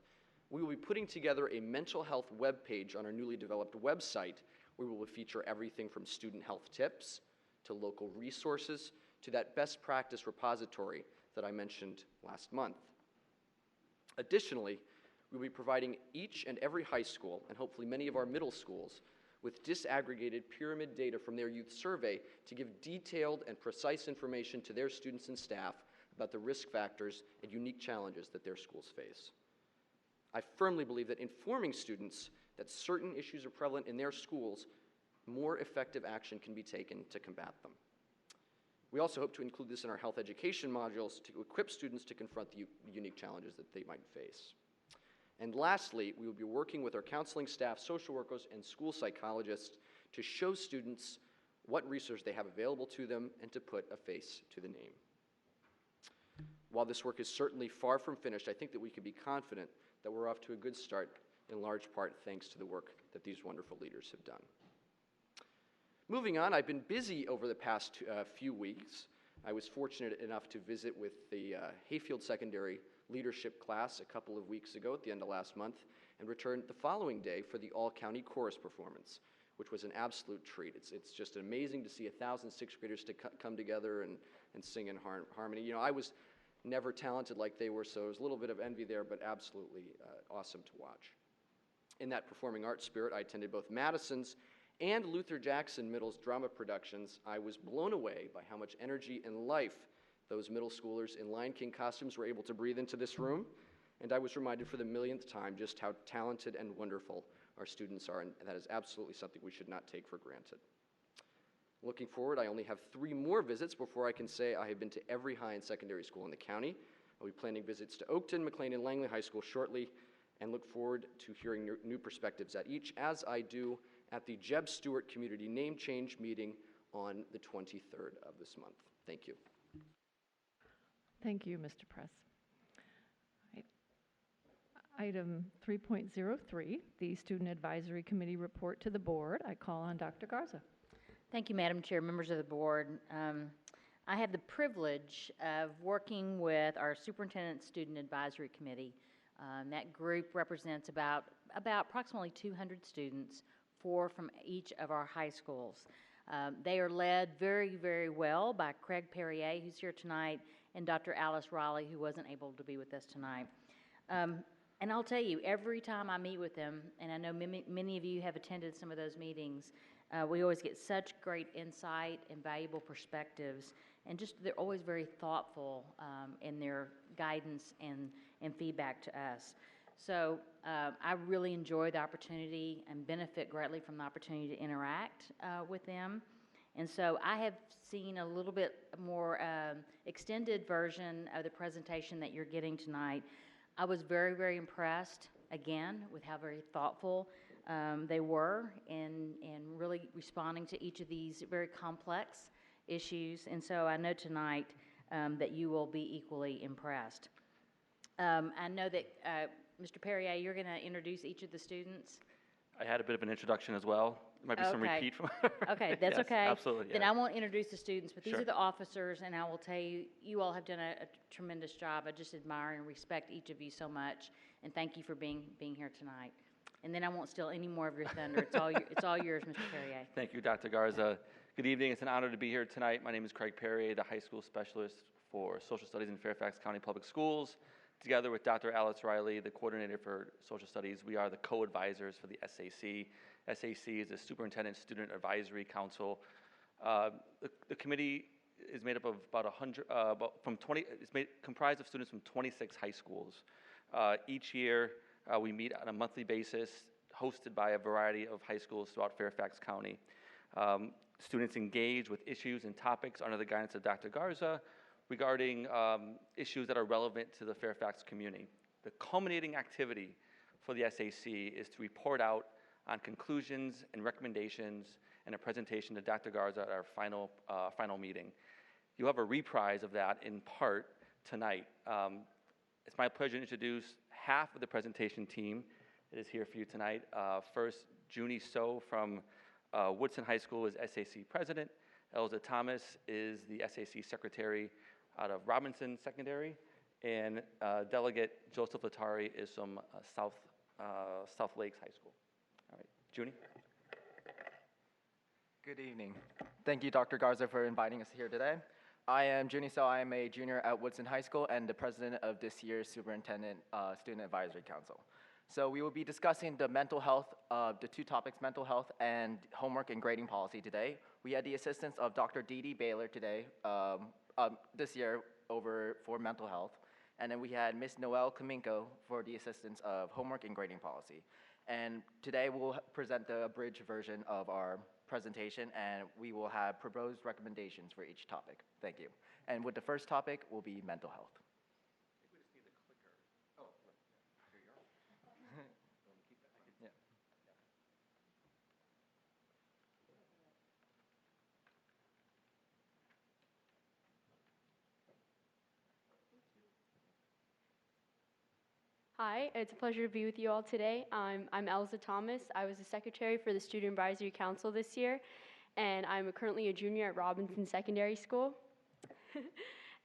we will be putting together a mental health webpage on our newly developed website where we will feature everything from student health tips to local resources to that best practice repository that I mentioned last month. Additionally, we will be providing each and every high school, and hopefully many of our middle schools, with disaggregated pyramid data from their youth survey to give detailed and precise information to their students and staff about the risk factors and unique challenges that their schools face. I firmly believe that informing students that certain issues are prevalent in their schools, more effective action can be taken to combat them. We also hope to include this in our health education modules to equip students to confront the unique challenges that they might face. And lastly, we will be working with our counseling staff, social workers, and school psychologists to show students what resources they have available to them and to put a face to the name. While this work is certainly far from finished, I think that we can be confident that we're off to a good start, in large part thanks to the work that these wonderful leaders have done. Moving on, I've been busy over the past few weeks. I was fortunate enough to visit with the Hayfield Secondary leadership class a couple of weeks ago at the end of last month, and returned the following day for the all-county chorus performance, which was an absolute treat. It's just amazing to see 1,000 sixth graders to come together and sing in harmony. You know, I was never talented like they were, so there was a little bit of envy there, but absolutely awesome to watch. In that performing arts spirit, I attended both Madison's and Luther Jackson Middle's drama productions. I was blown away by how much energy and life those middle schoolers in Lion King costumes were able to breathe into this room, and I was reminded for the millionth time just how talented and wonderful our students are, and that is absolutely something we should not take for granted. Looking forward, I only have 3 more visits before I can say I have been to every high and secondary school in the county. I'll be planning visits to Oakton, McLean, and Langley High School shortly, and look forward to hearing new perspectives at each, as I do at the Jeb Stewart Community Name Change meeting on the 23rd of this month. Thank you. Thank you, Mr. Press. Item 3.03, the Student Advisory Committee report to the board. I call on Dr. Garza. Thank you, Madam Chair, members of the board. I have the privilege of working with our Superintendent Student Advisory Committee. That group represents about approximately 200 students, 4 from each of our high schools. They are led very, very well by Craig Perrier, who's here tonight, and Dr. Alice Raleigh, who wasn't able to be with us tonight. And I'll tell you, every time I meet with them, and I know many of you have attended some of those meetings, we always get such great insight and valuable perspectives, and just they're always very thoughtful in their guidance and feedback to us. So I really enjoy the opportunity and benefit greatly from the opportunity to interact with them. And so I have seen a little bit more extended version of the presentation that you're getting tonight. I was very, very impressed, again, with how very thoughtful they were in really responding to each of these very complex issues. And so I know tonight that you will be equally impressed. I know that, Mr. Perrier, you're going to introduce each of the students. I had a bit of an introduction as well. There might be some repeat from Okay, that's yes, okay. Absolutely. Yeah. Then I won't introduce the students, but these Sure. are the officers, and I will tell you, you all have done a tremendous job. I just admire and respect each of you so much, and thank you for being here tonight. And then I won't steal any more of your thunder. It's all yours, Mr. Perrier. Thank you, Dr. Garza. Good evening. It's an honor to be here tonight. My name is Craig Perrier, the high school specialist for social studies in Fairfax County Public Schools. Together with Dr. Alice Riley, the coordinator for social studies, we are the co-advisors for the SAC. SAC is the Superintendent Student Advisory Council. The committee is made up of about 100, comprised of students from 26 high schools. Each year, we meet on a monthly basis, hosted by a variety of high schools throughout Fairfax County. Students engage with issues and topics under the guidance of Dr. Garza regarding issues that are relevant to the Fairfax community. The culminating activity for the SAC is to report out on conclusions and recommendations and a presentation to Dr. Garza at our final meeting. You'll have a reprise of that in part tonight. It's my pleasure to introduce half of the presentation team that is here for you tonight. First, Junie So from Woodson High School is SAC president. Elza Thomas is the SAC secretary out of Robinson Secondary. And Delegate Joseph Latari is from South Lakes High School. All right, Junie. Good evening. Thank you, Dr. Garza, for inviting us here today. I am Junie So. I am a junior at Woodson High School and the president of this year's Superintendent Student Advisory Council. So we will be discussing the mental health, the two topics, mental health and homework and grading policy today. We had the assistance of Dr. Dee Dee Baylor today, this year for mental health. And then we had Ms. Noelle Kaminko for the assistance of homework and grading policy. And today we'll present the abridged version of our presentation, and we will have proposed recommendations for each topic. Thank you. And with the first topic will be mental health. Hi, it's a pleasure to be with you all today. I'm Elza Thomas. I was the secretary for the Student Advisory Council this year, and I'm currently a junior at Robinson Secondary School.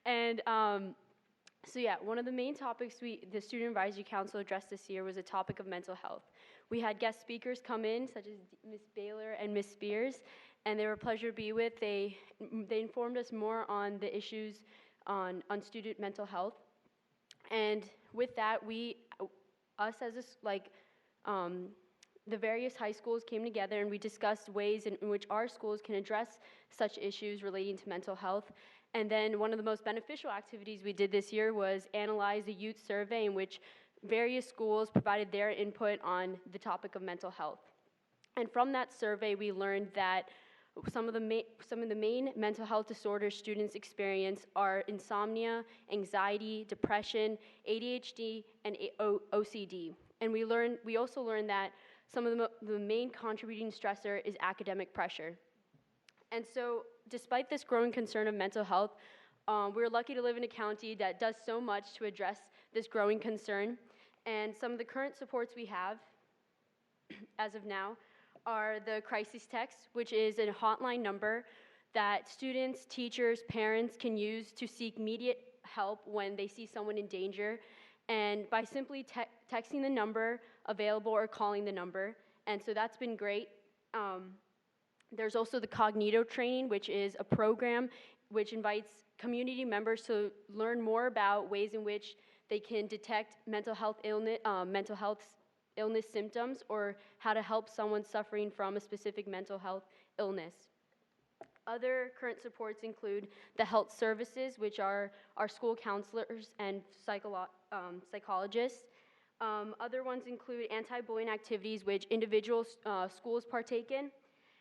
And so yeah, one of the main topics the Student Advisory Council addressed this year was the topic of mental health. We had guest speakers come in, such as Ms. Baylor and Ms. Spears, and they were a pleasure to be with. They informed us more on the issues on student mental health. And with that, the various high schools came together and we discussed ways in which our schools can address such issues relating to mental health. And then one of the most beneficial activities we did this year was analyze a youth survey in which various schools provided their input on the topic of mental health. And from that survey, we learned that some of the main mental health disorders students experience are insomnia, anxiety, depression, ADHD, and OCD. And we also learned that some of the main contributing stressor is academic pressure. And so, despite this growing concern of mental health, we're lucky to live in a county that does so much to address this growing concern. And some of the current supports we have, as of now, are the crisis text, which is a hotline number that students, teachers, parents can use to seek immediate help when they see someone in danger, and by simply texting the number available or calling the number. And so that's been great. There's also the Cognito training, which is a program which invites community members to learn more about ways in which they can detect mental health illness symptoms or how to help someone suffering from a specific mental health illness. Other current supports include the health services, which are our school counselors and psychologists. Other ones include anti-bullying activities, which individual schools partake in.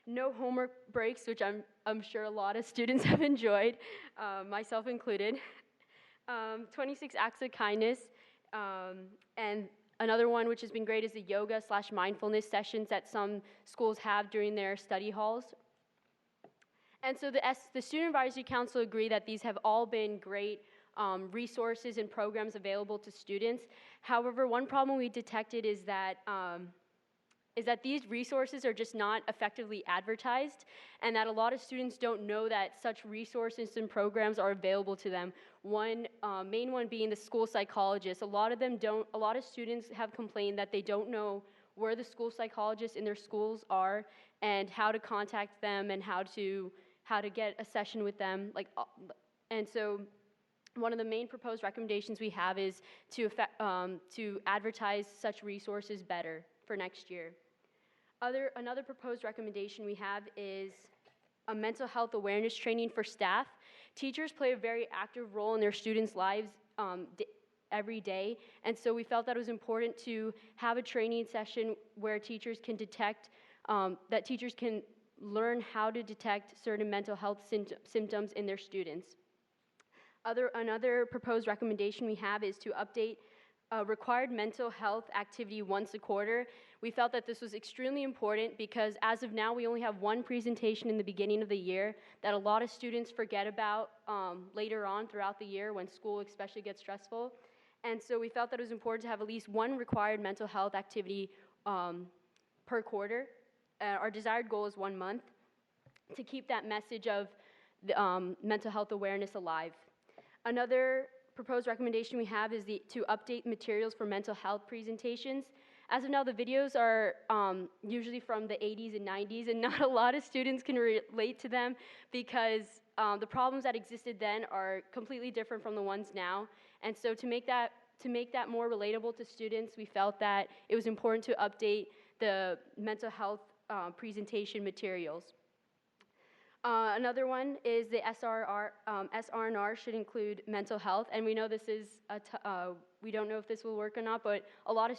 No homework breaks, which I'm sure a lot of students have enjoyed, myself included. 26 acts of kindness, and another one which has been great is the yoga/mindfulness sessions that some schools have during their study halls. And so the Student Advisory Council agree that these have all been great resources and programs available to students. However, one problem we detected is that these resources are just not effectively advertised, and that a lot of students don't know that such resources and programs are available to them. One main one being the school psychologist. A lot of students have complained that they don't know where the school psychologists in their schools are and how to contact them and how to get a session with them. And so one of the main proposed recommendations we have is to advertise such resources better for next year. Another proposed recommendation we have is a mental health awareness training for staff. Teachers play a very active role in their students' lives every day, and so we felt that it was important to have a training session where teachers can learn how to detect certain mental health symptoms in their students. Another proposed recommendation we have is to update required mental health activity once a quarter. We felt that this was extremely important because as of now, we only have one presentation in the beginning of the year that a lot of students forget about later on throughout the year when school especially gets stressful. And so we felt that it was important to have at least one required mental health activity per quarter. Our desired goal is 1 month to keep that message of mental health awareness alive. Another proposed recommendation we have is to update materials for mental health presentations. As of now, the videos are usually from the 80s and 90s, and not a lot of students can relate to them because the problems that existed then are completely different from the ones now. And so to make that more relatable to students, we felt that it was important to update the mental health presentation materials. Another one is the SR&R should include mental health, and we know this is we don't know if this will work or not, but a lot of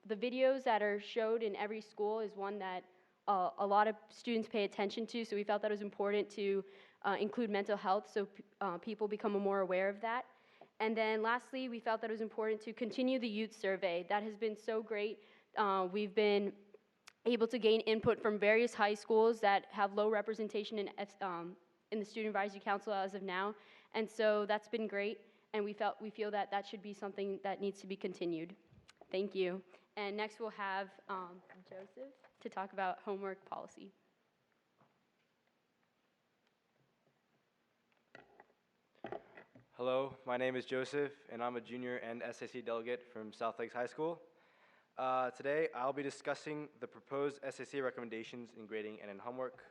the videos that are showed in every school is one that a lot of students pay attention to, so we felt that it was important to include mental health so people become more aware of that. And then lastly, we felt that it was important to continue the youth survey. That has been so great. We've been able to gain input from various high schools that have low representation in the Student Advisory Council as of now, and so that's been great, and we feel that that should be something that needs to be continued. Thank you. And next we'll have Joseph to talk about homework policy. Hello, my name is Joseph, and I'm a junior and SAC delegate from South Lakes High School. Today, I'll be discussing the proposed SAC recommendations in grading and in homework.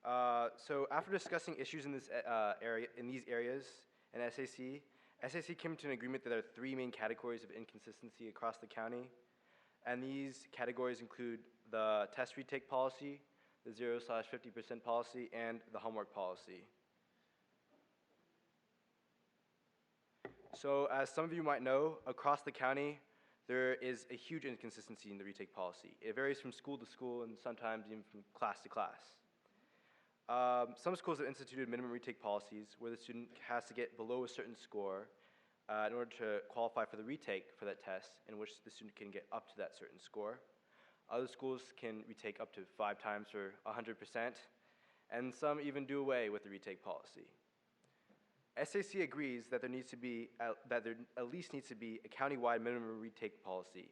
So after discussing issues in these areas in SAC came to an agreement that there are 3 main categories of inconsistency across the county, and these categories include the test retake policy, the 0/50% policy, and the homework policy. So as some of you might know, across the county, there is a huge inconsistency in the retake policy. It varies from school to school and sometimes even from class to class. Some schools have instituted minimum retake policies where the student has to get below a certain score in order to qualify for the retake for that test, in which the student can get up to that certain score. Other schools can retake up to 5 times or 100%, and some even do away with the retake policy. SAC agrees that there at least needs to be a countywide minimum retake policy.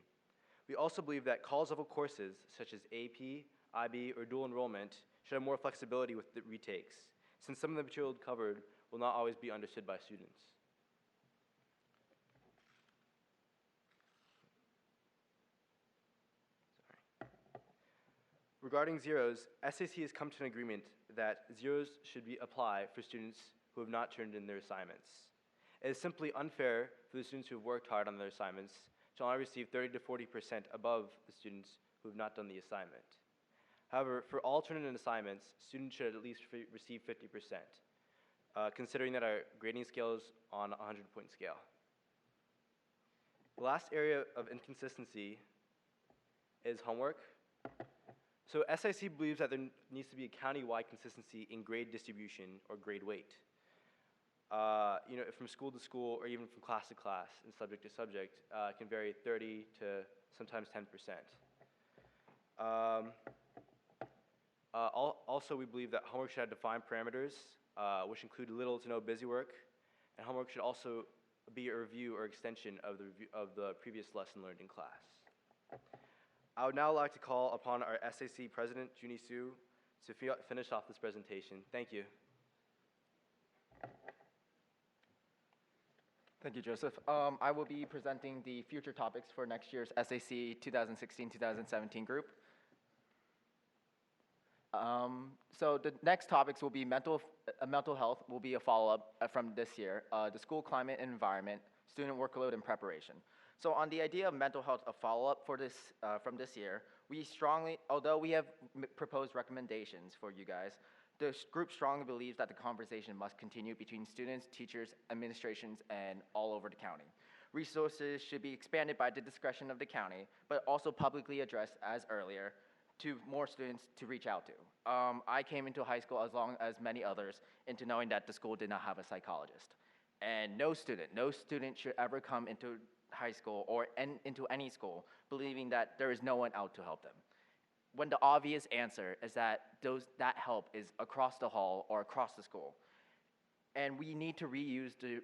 We also believe that college-level courses such as AP, IB, or dual enrollment should have more flexibility with the retakes, since some of the material covered will not always be understood by students. Regarding zeros, SAC has come to an agreement that zeros should be applied for students who have not turned in their assignments. It is simply unfair for the students who have worked hard on their assignments to only receive 30 to 40% above the students who have not done the assignment. However, for all turned-in assignments, students should at least receive 50%, considering that our grading scale is on a 100-point scale. The last area of inconsistency is homework. So SIC believes that there needs to be a county-wide consistency in grade distribution or grade weight. From school to school or even from class to class and subject to subject, can vary 30 to sometimes 10%. Also, we believe that homework should have defined parameters, which include little to no busy work, and homework should also be a review or extension of the previous lesson learned in class. I would now like to call upon our SAC President, Junie Sue, to finish off this presentation. Thank you. Thank you, Joseph. I will be presenting the future topics for next year's SAC 2016-2017 group. So the next topics will be mental health will be a follow-up from this year, the school climate and environment, student workload and preparation. So on the idea of mental health, a follow-up for this from this year, although we have proposed recommendations for you guys, the group strongly believes that the conversation must continue between students, teachers, administrations, and all over the county. Resources should be expanded by the discretion of the county, but also publicly addressed as earlier to more students to reach out to. I came into high school, as long as many others, into knowing that the school did not have a psychologist. And no student should ever come into high school or into any school believing that there is no one out to help them, when the obvious answer is that that help is across the hall or across the school. And we need to reuse the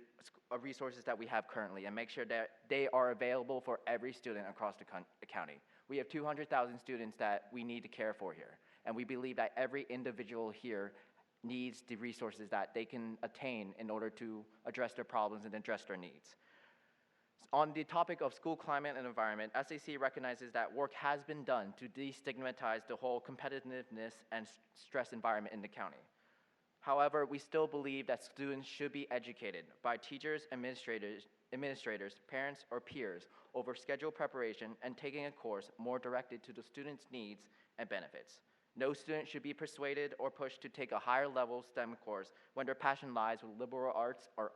resources that we have currently and make sure that they are available for every student across the county. We have 200,000 students that we need to care for here, and we believe that every individual here needs the resources that they can attain in order to address their problems and address their needs. On the topic of school climate and environment, SAC recognizes that work has been done to destigmatize the whole competitiveness and stress environment in the county. However, we still believe that students should be educated by teachers, administrators, parents, or peers over scheduled preparation and taking a course more directed to the student's needs and benefits. No student should be persuaded or pushed to take a higher level STEM course when their passion lies with liberal arts or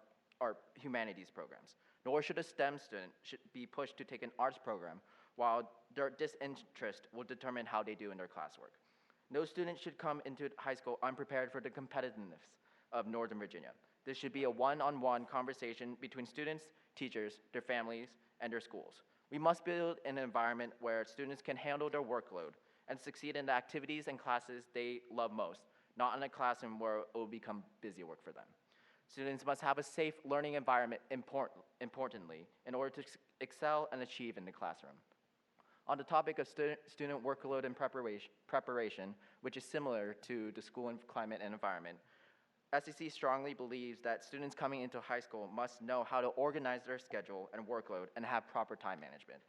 humanities programs. Nor should a STEM student be pushed to take an arts program while their disinterest will determine how they do in their classwork. No student should come into high school unprepared for the competitiveness of Northern Virginia. This should be a one-on-one conversation between students, teachers, their families, and their schools. We must build an environment where students can handle their workload and succeed in the activities and classes they love most, not in a classroom where it will become busy work for them. Students must have a safe learning environment, importantly, in order to excel and achieve in the classroom. On the topic of student workload and preparation, which is similar to the school and climate and environment, SEC strongly believes that students coming into high school must know how to organize their schedule and workload and have proper time management.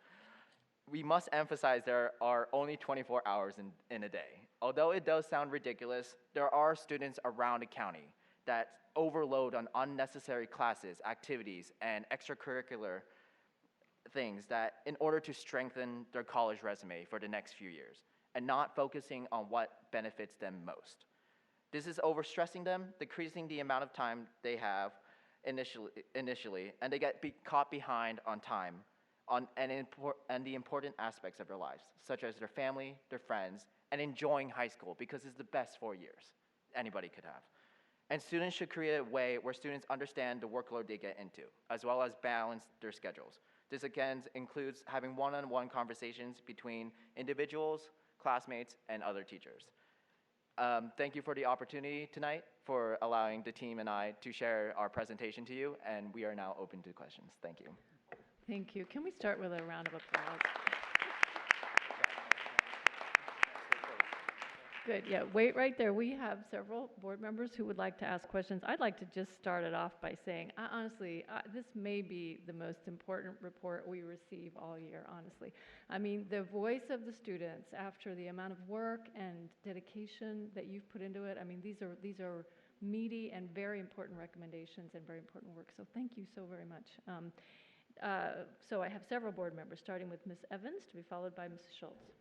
We must emphasize there are only 24 hours in a day. Although it does sound ridiculous, there are students around the county that overload on unnecessary classes, activities, and extracurricular things that in order to strengthen their college resume for the next few years and not focusing on what benefits them most. This is overstressing them, decreasing the amount of time they have initially, and they get caught behind on time and the important aspects of their lives, such as their family, their friends, and enjoying high school because it's the best 4 years anybody could have. And students should create a way where students understand the workload they get into, as well as balance their schedules. This again includes having one-on-one conversations between individuals, classmates, and other teachers. Thank you for the opportunity tonight, for allowing the team and I to share our presentation to you, and we are now open to questions. Thank you. Thank you. Can we start with a round of applause? Good. Yeah, wait right there. We have several board members who would like to ask questions. I'd like to just start it off by saying, honestly, this may be the most important report we receive all year, honestly. I mean, the voice of the students after the amount of work and dedication that you've put into it, I mean, these are meaty and very important recommendations and very important work. So thank you so very much. So I have several board members, starting with Ms. Evans, to be followed by Mrs. Schultz.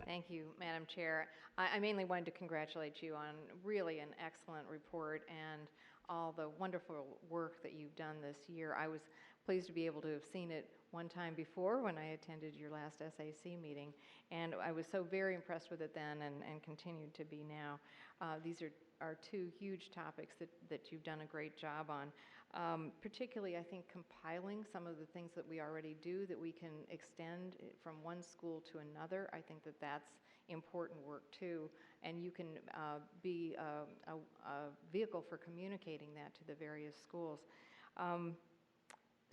Thank you, Madam Chair. I mainly wanted to congratulate you on really an excellent report and all the wonderful work that you've done this year. I was pleased to be able to have seen it one time before when I attended your last SAC meeting, and I was so very impressed with it then and continued to be now. These are two huge topics that you've done a great job on. Particularly, I think, compiling some of the things that we already do that we can extend from one school to another. I think that that's important work too, and you can be a vehicle for communicating that to the various schools.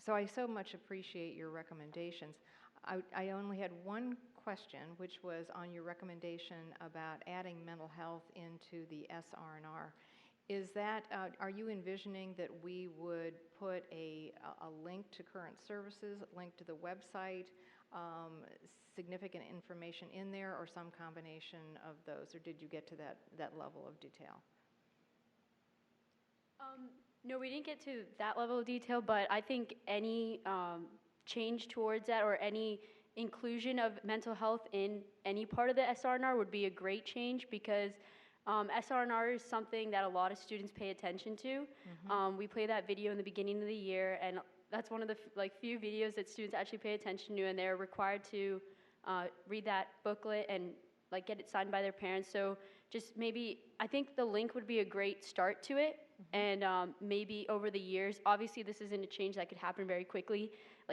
So I so much appreciate your recommendations. I only had one question, which was on your recommendation about adding mental health into the SR&R. Is that, are you envisioning that we would put a link to current services, link to the website, significant information in there, or some combination of those, or did you get to that level of detail? No, we didn't get to that level of detail, but I think any change towards that or any inclusion of mental health in any part of the SR&R would be a great change, because SR&R is something that a lot of students pay attention to. We play that video in the beginning of the year, and that's one of the few videos that students actually pay attention to, and they're required to read that booklet and get it signed by their parents. So just maybe, I think the link would be a great start to it, and maybe over the years, obviously this isn't a change that could happen very quickly,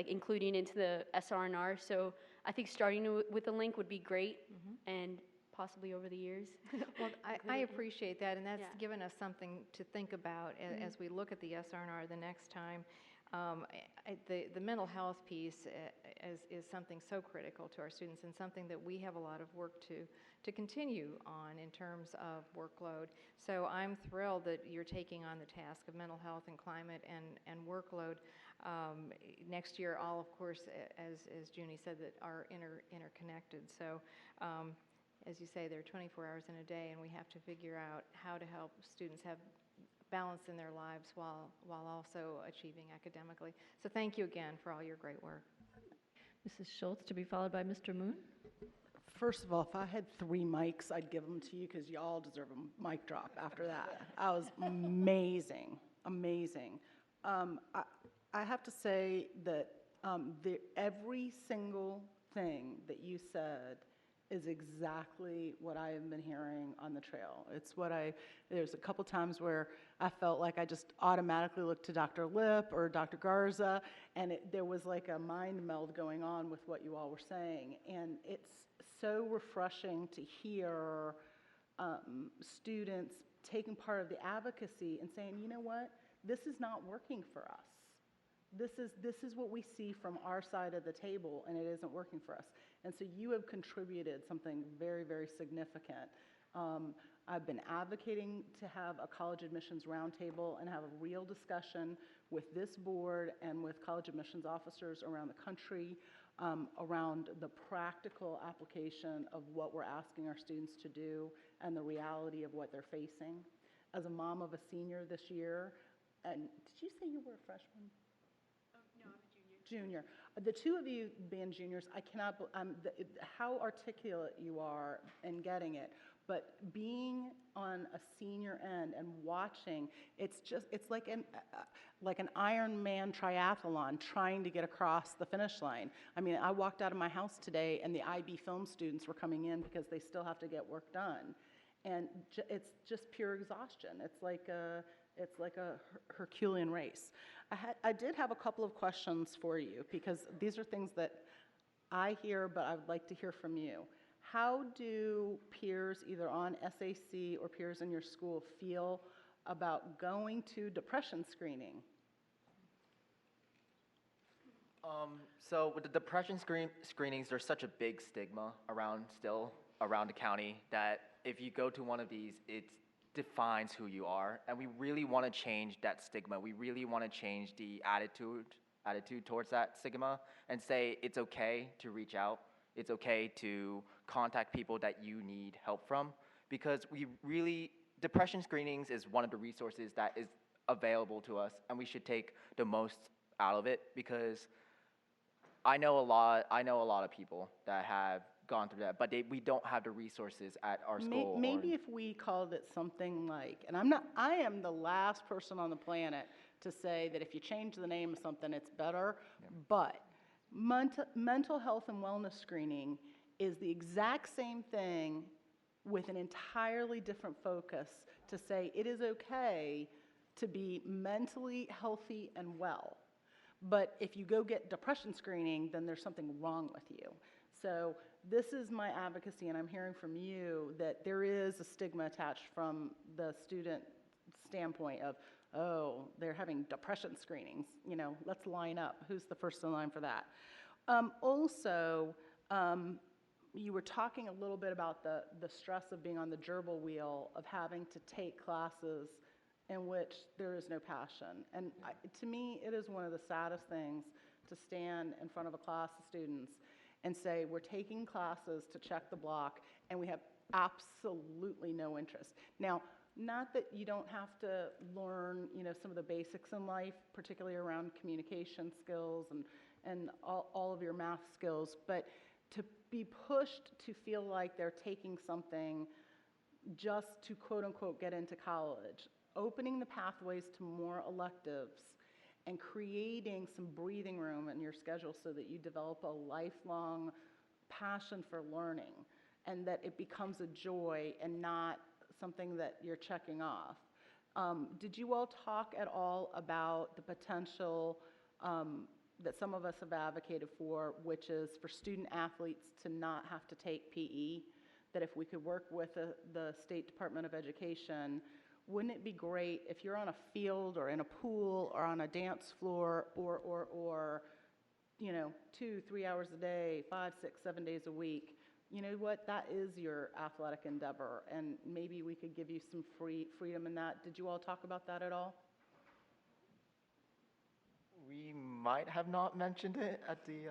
including into the SR&R. So I think starting with a link would be great, and possibly over the years. Well, I appreciate that, and that's given us something to think about as we look at the SR&R the next time. The mental health piece is something so critical to our students, and something that we have a lot of work to continue on in terms of workload. So I'm thrilled that you're taking on the task of mental health and climate and workload. Next year, all, of course, as Junie said, that are interconnected. So as you say, there are 24 hours in a day, and we have to figure out how to help students have balance in their lives while also achieving academically. So thank you again for all your great work. Mrs. Schultz, to be followed by Mr. Moon. First of all, if I had 3 mics, I'd give them to you, because y'all deserve a mic drop after that. That was amazing, amazing. I have to say that every single thing that you said is exactly what I have been hearing on the trail. It's what there's a couple times where I felt like I just automatically looked to Dr. Lip or Dr. Garza, and there was like a mind meld going on with what you all were saying. And it's so refreshing to hear students taking part of the advocacy and saying, you know what, this is not working for us. This is what we see from our side of the table, and it isn't working for us. And so you have contributed something very, very significant. I've been advocating to have a college admissions roundtable and have a real discussion with this board and with college admissions officers around the country around the practical application of what we're asking our students to do and the reality of what they're facing. As a mom of a senior this year, and did you say you were a freshman? Junior. The two of you being juniors, I cannot, how articulate you are in getting it, but being on a senior end and watching, it's like an Ironman triathlon trying to get across the finish line. I mean, I walked out of my house today and the IB film students were coming in because they still have to get work done. And it's just pure exhaustion. It's like a Herculean race. I did have a couple of questions for you, because these are things that I hear, but I would like to hear from you. How do peers, either on SAC or peers in your school, feel about going to depression screening? So with the depression screenings, there's such a big stigma around the county that if you go to one of these, it defines who you are, and we really want to change that stigma. We really want to change the attitude towards that stigma and say it's okay to reach out. It's okay to contact people that you need help from, because we really depression screenings is one of the resources that is available to us, and we should take the most out of it, because I know a lot of people that have gone through that, but we don't have the resources at our school. Maybe if we called it something like, and I am the last person on the planet to say that if you change the name of something, it's better, but mental health and wellness screening is the exact same thing with an entirely different focus, to say it is okay to be mentally healthy and well. But if you go get depression screening, then there's something wrong with you. So this is my advocacy, and I'm hearing from you that there is a stigma attached from the student standpoint of, oh, they're having depression screenings. You know, let's line up. Who's the first in line for that? You were talking a little bit about the stress of being on the gerbil wheel, of having to take classes in which there is no passion. And to me, it is one of the saddest things to stand in front of a class of students and say, we're taking classes to check the block, and we have absolutely no interest. Now, not that you don't have to learn, you know, some of the basics in life, particularly around communication skills and all of your math skills, but to be pushed to feel like they're taking something just to quote unquote get into college, opening the pathways to more electives and creating some breathing room in your schedule so that you develop a lifelong passion for learning, and that it becomes a joy and not something that you're checking off. Did you all talk at all about the potential that some of us have advocated for, which is for student athletes to not have to take PE, that if we could work with the State Department of Education, wouldn't it be great if you're on a field or in a pool or on a dance floor or you know, 2-3 hours a day, 5, 6, 7 days a week, you know what, that is your athletic endeavor, and maybe we could give you some freedom in that. Did you all talk about that at all? We might have not mentioned it at the,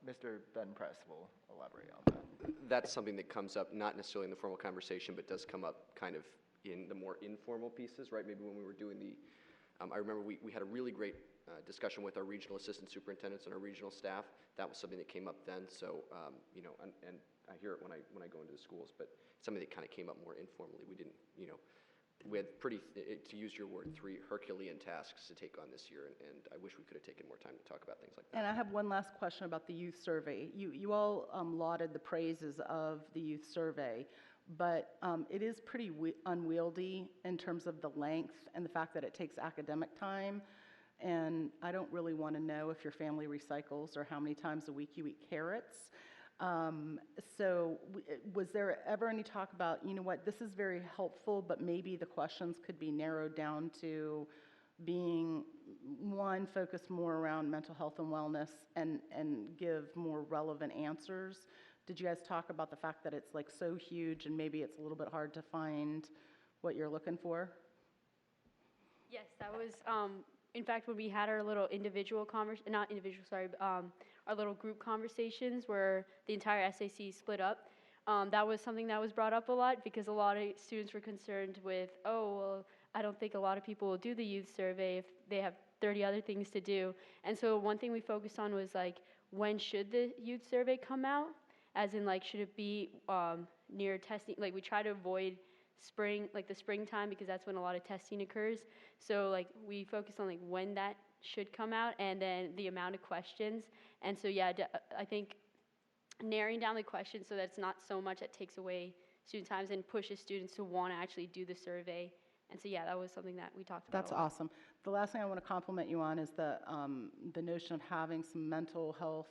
Mr. Ben Press will elaborate on that. That's something that comes up, not necessarily in the formal conversation, but does come up kind of in the more informal pieces, right? Maybe when we were doing the, I remember we had a really great discussion with our regional assistant superintendents and our regional staff. That was something that came up then, so, you know, and I hear it when I go into the schools, but something that kind of came up more informally. We didn't, you know, we had pretty, to use your word, 3 Herculean tasks to take on this year, and I wish we could have taken more time to talk about things like that. And I have one last question about the youth survey. You all lauded the praises of the youth survey, but it is pretty unwieldy in terms of the length and the fact that it takes academic time, and I don't really want to know if your family recycles or how many times a week you eat carrots. So was there ever any talk about, you know what, this is very helpful, but maybe the questions could be narrowed down to being, one, focused more around mental health and wellness and give more relevant answers? Did you guys talk about the fact that it's like so huge and maybe it's a little bit hard to find what you're looking for? Yes, that was, in fact, when we had our little our little group conversations where the entire SAC split up, that was something that was brought up a lot because a lot of students were concerned with, oh, well, I don't think a lot of people will do the youth survey if they have 30 other things to do. And so one thing we focused on was like, when should the youth survey come out? As in, like, should it be near testing? Like, we try to avoid spring, like the springtime, because that's when a lot of testing occurs. So, like, we focus on, like, when that should come out and then the amount of questions. And so, yeah, I think narrowing down the questions so that it's not so much that takes away student times and pushes students to want to actually do the survey. And so, yeah, that was something that we talked about. That's awesome. The last thing I want to compliment you on is the notion of having some mental health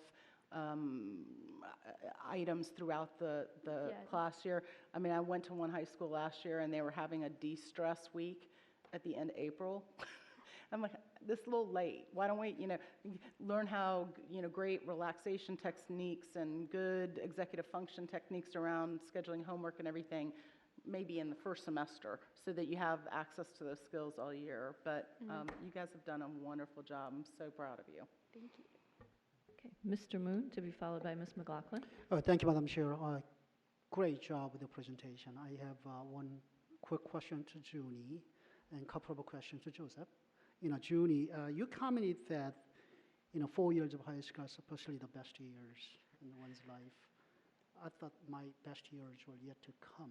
items throughout the class year. I mean, I went to one high school last year and they were having a de-stress week at the end of April. I'm like, this is a little late. Why don't we, you know, learn how, you know, great relaxation techniques and good executive function techniques around scheduling homework and everything, maybe in the first semester, so that you have access to those skills all year. But you guys have done a wonderful job. I'm so proud of you. Thank you. Okay, Mr. Moon, to be followed by Ms. McLaughlin. Thank you, Madam Chair. Great job with the presentation. I have one quick question to Junie and a couple of questions to Joseph. Junie, you commented that 4 years of high school are supposedly the best years in one's life. I thought my best years were yet to come.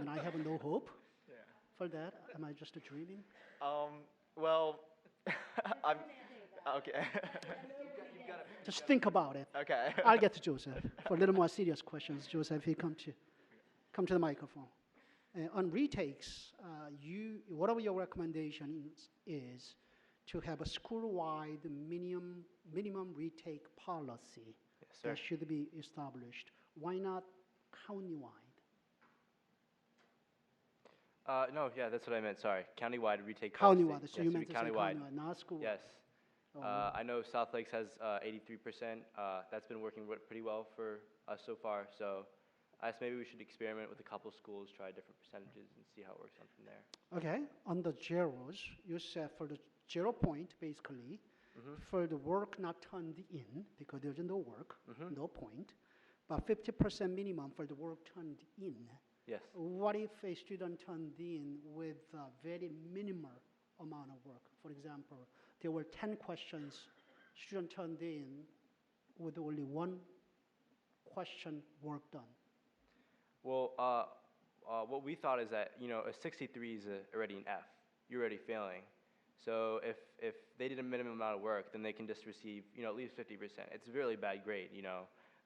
I have no hope for that. Am I just dreaming? Well, I'm okay. Just think about it. Okay. I'll get to Joseph for a little more serious questions. Joseph, you come to the microphone. On retakes, one of your recommendations is to have a school-wide minimum retake policy that should be established. Why not county-wide? No, yeah, that's what I meant. Sorry, countywide retake Countywide. policy. So Yes, you it meant would to be say countywide, not school. Yes. Oh. I know South Lakes has 83%. That's been working pretty well for us so far. So I guess maybe we should experiment with a couple schools, try different percentages, and see how it works on from there. Okay. On the zeros, you said for the 0 point, basically, for the work not turned in, because there's no work, no point, but 50% minimum for the work turned in. Yes. What if a student turned in with a very minimal amount of work? For example, there were 10 questions, student turned in with only 1 question work done. Well, what we thought is that, a 63 is already an F. You're already failing. So if they did a minimum amount of work, then they can just receive, at least 50%. It's a really bad grade,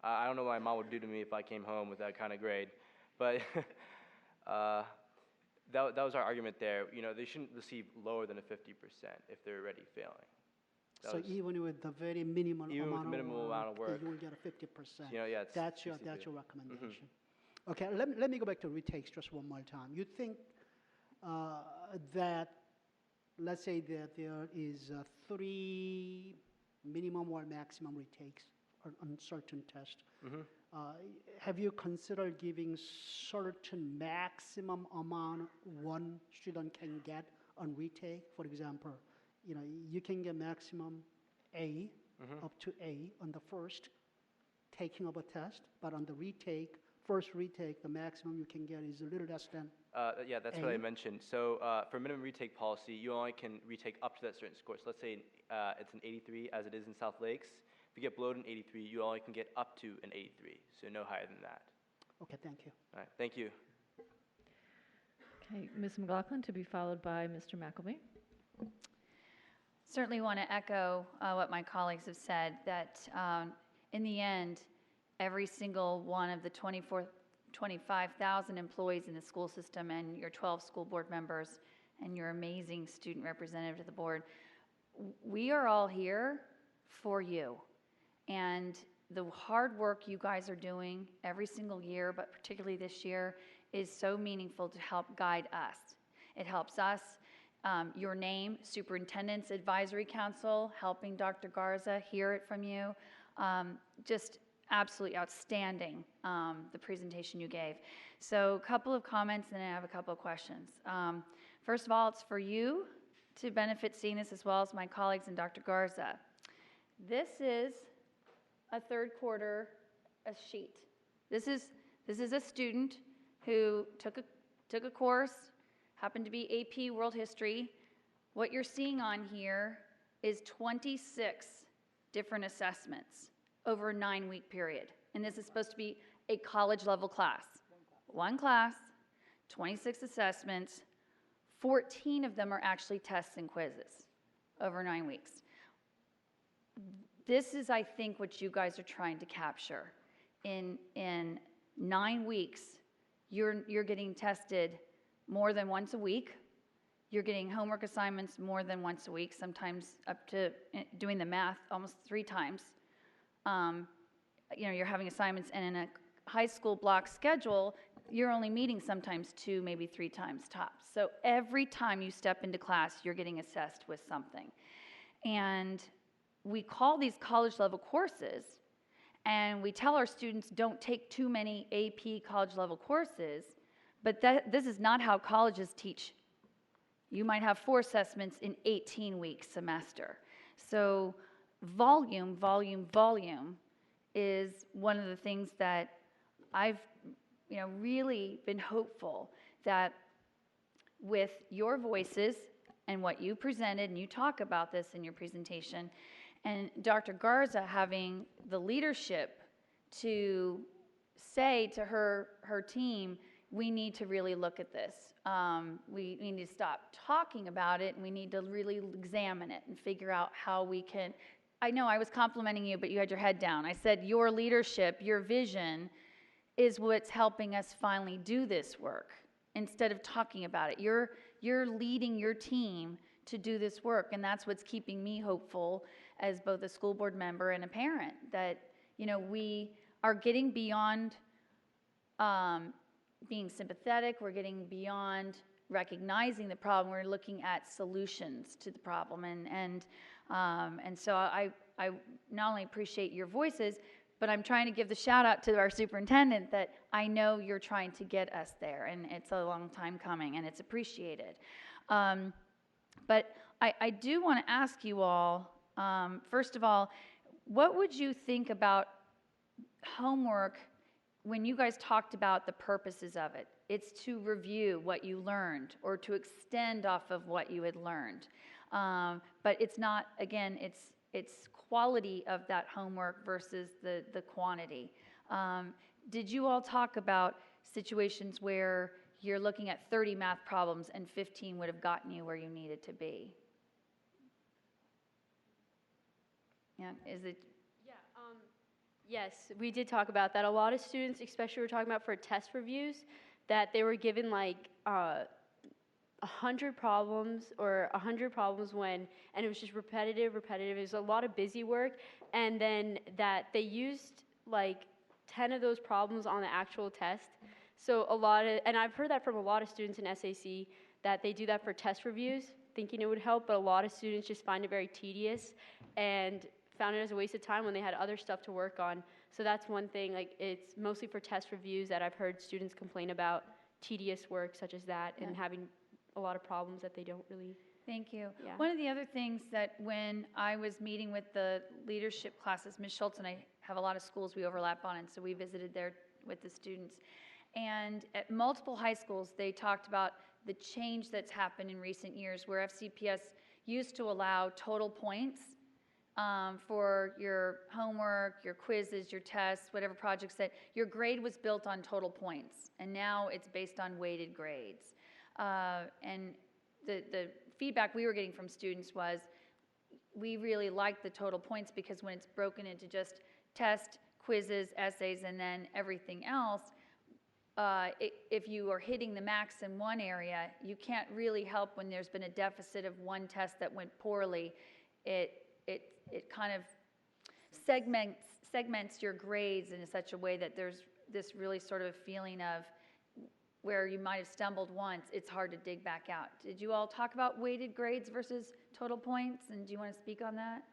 I don't know what my mom would do to me if I came home with that kind of grade. But that was our argument there. They shouldn't receive lower than a 50% if they're already failing. So even with the very minimal amount of work, you will get a 50%. Yeah, that's your recommendation. Okay, let me go back to retakes just one more time. You think that, let's say that there is 3 minimum or maximum retakes on certain tests. Have you considered giving certain maximum amount one student can get on retake? For example, you can get maximum A, up to A on the first taking of a test, but on the first retake, the maximum you can get is a little less than yeah, that's what I mentioned. So for minimum retake policy, you only can retake up to that certain score. So let's say it's an 83, as it is in South Lakes. If you get below an 83, you only can get up to an 83, so no higher than that. Okay, thank you. All right, thank you. Okay, Ms. McLaughlin, to be followed by Mr. McElvey. Certainly want to echo what my colleagues have said, that in the end, every single one of the 25,000 employees in the school system and your 12 school board members and your amazing student representative to the board, we are all here for you. And the hard work you guys are doing every single year, but particularly this year, is so meaningful to help guide us. It helps us. Your name, Superintendent's Advisory Council, helping Dr. Garza, hear it from you. Just absolutely outstanding, the presentation you gave. So a couple of comments, and then I have a couple of questions. First of all, it's for you to benefit seeing this, as well as my colleagues and Dr. Garza. This is a third quarter sheet. This is a student who took a course, happened to be AP World History. What you're seeing on here is 26 different assessments over a 9-week period. And this is supposed to be a college-level class. One class, 26 assessments, 14 of them are actually tests and quizzes over 9 weeks. This is, I think, what you guys are trying to capture. In 9 weeks, you're getting tested more than once a week. You're getting homework assignments more than once a week, sometimes up to, doing the math, almost 3 times. You're having assignments, and in a high school block schedule, you're only meeting sometimes 2, maybe 3 times tops. So every time you step into class, you're getting assessed with something. And we call these college-level courses, and we tell our students don't take too many AP college-level courses, but this is not how colleges teach. You might have 4 assessments in 18-week semester. So volume is one of the things that I've really been hopeful that with your voices and what you presented, and you talk about this in your presentation, and Dr. Garza having the leadership to say to her team, we need to really look at this. We need to stop talking about it, and we need to really examine it and figure out how we can. I know I was complimenting you, but you had your head down. I said your leadership, your vision is what's helping us finally do this work instead of talking about it. You're leading your team to do this work, and that's what's keeping me hopeful as both a school board member and a parent, that, you know, we are getting beyond being sympathetic. We're getting beyond recognizing the problem. We're looking at solutions to the problem, and so I not only appreciate your voices, but I'm trying to give the shout out to our superintendent that I know you're trying to get us there, and it's a long time coming, and it's appreciated. But I do want to ask you all, first of all, what would you think about homework when you guys talked about the purposes of it? It's to review what you learned or to extend off of what you had learned. But it's not, again, it's quality of that homework versus the quantity. Did you all talk about situations where you're looking at 30 math problems and 15 would have gotten you where you needed to be? Yeah, is it? Yes, we did talk about that. A lot of students, especially we're talking about for test reviews, that they were given like 100 problems or 100 problems and it was just repetitive. It was a lot of busy work, and then that they used like 10 of those problems on the actual test. So and I've heard that from a lot of students in SAC, that they do that for test reviews, thinking it would help, but a lot of students just find it very tedious and found it as a waste of time when they had other stuff to work on. So that's one thing, like it's mostly for test reviews that I've heard students complain about tedious work such as that, and having a lot of problems that they don't really. Thank you. Yeah. One of the other things that when I was meeting with the leadership classes, Ms. Schultz and I have a lot of schools we overlap on, and so we visited there with the students. And at multiple high schools, they talked about the change that's happened in recent years where FCPS used to allow total points for your homework, your quizzes, your tests, whatever projects, that your grade was built on total points, and now it's based on weighted grades. And the feedback we were getting from students was, we really like the total points because when it's broken into just test, quizzes, essays, and then everything else, if you are hitting the max in one area, you can't really help when there's been a deficit of one test that went poorly. It kind of segments your grades in such a way that there's this really sort of feeling of where you might have stumbled once, it's hard to dig back out. Did you all talk about weighted grades versus total points, and do you want to speak on that?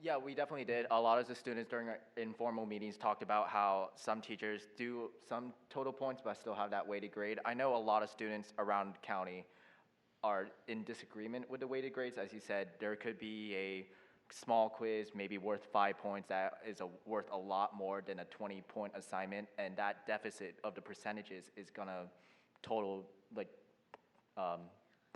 Yeah, we definitely did. A lot of the students during our informal meetings talked about how some teachers do some total points but still have that weighted grade. I know a lot of students around county are in disagreement with the weighted grades. As you said, there could be a small quiz maybe worth 5 points that is worth a lot more than a 20-point assignment, and that deficit of the percentages is gonna total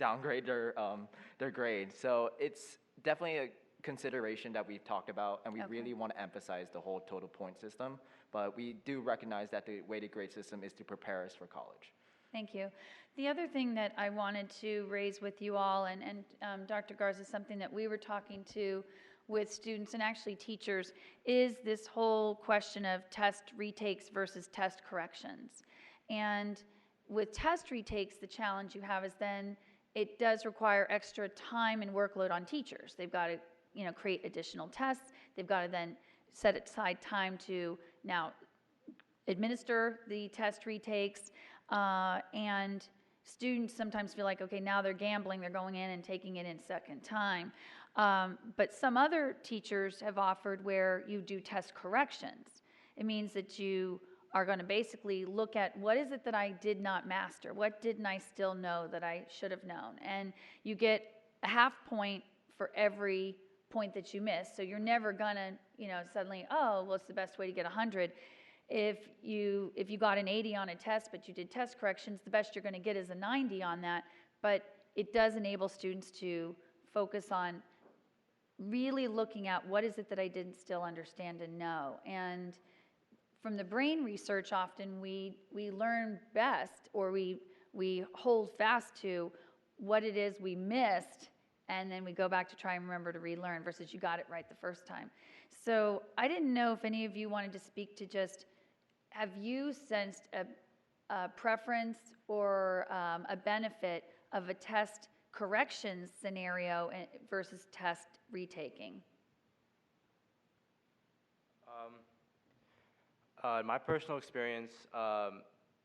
downgrade their grade. So it's definitely a consideration that we've talked about, and we really want to emphasize the whole total point system, but we do recognize that the weighted grade system is to prepare us for college. Thank you. The other thing that I wanted to raise with you all, and Dr. Garza, is something that we were talking to with students and actually teachers, is this whole question of test retakes versus test corrections. And with test retakes, the challenge you have is then it does require extra time and workload on teachers. They've got to, create additional tests. They've got to then set aside time to now administer the test retakes, and students sometimes feel like, okay, now they're gambling, they're going in and taking it in second time. But some other teachers have offered where you do test corrections. It means that you are going to basically look at what is it that I did not master? What didn't I still know that I should have known? And you get a half point for every point that you miss. So you're never going to, suddenly, oh, well, it's the best way to get 100. if you got an 80 on a test, but you did test corrections, the best you're going to get is a 90 on that. But it does enable students to focus on really looking at what is it that I didn't still understand and know. And from the brain research, often we learn best, or we hold fast to what it is we missed, and then we go back to try and remember to relearn versus you got it right the first time. So I didn't know if any of you wanted to speak to just, have you sensed a preference or a benefit of a test corrections scenario versus test retaking? In my personal experience, a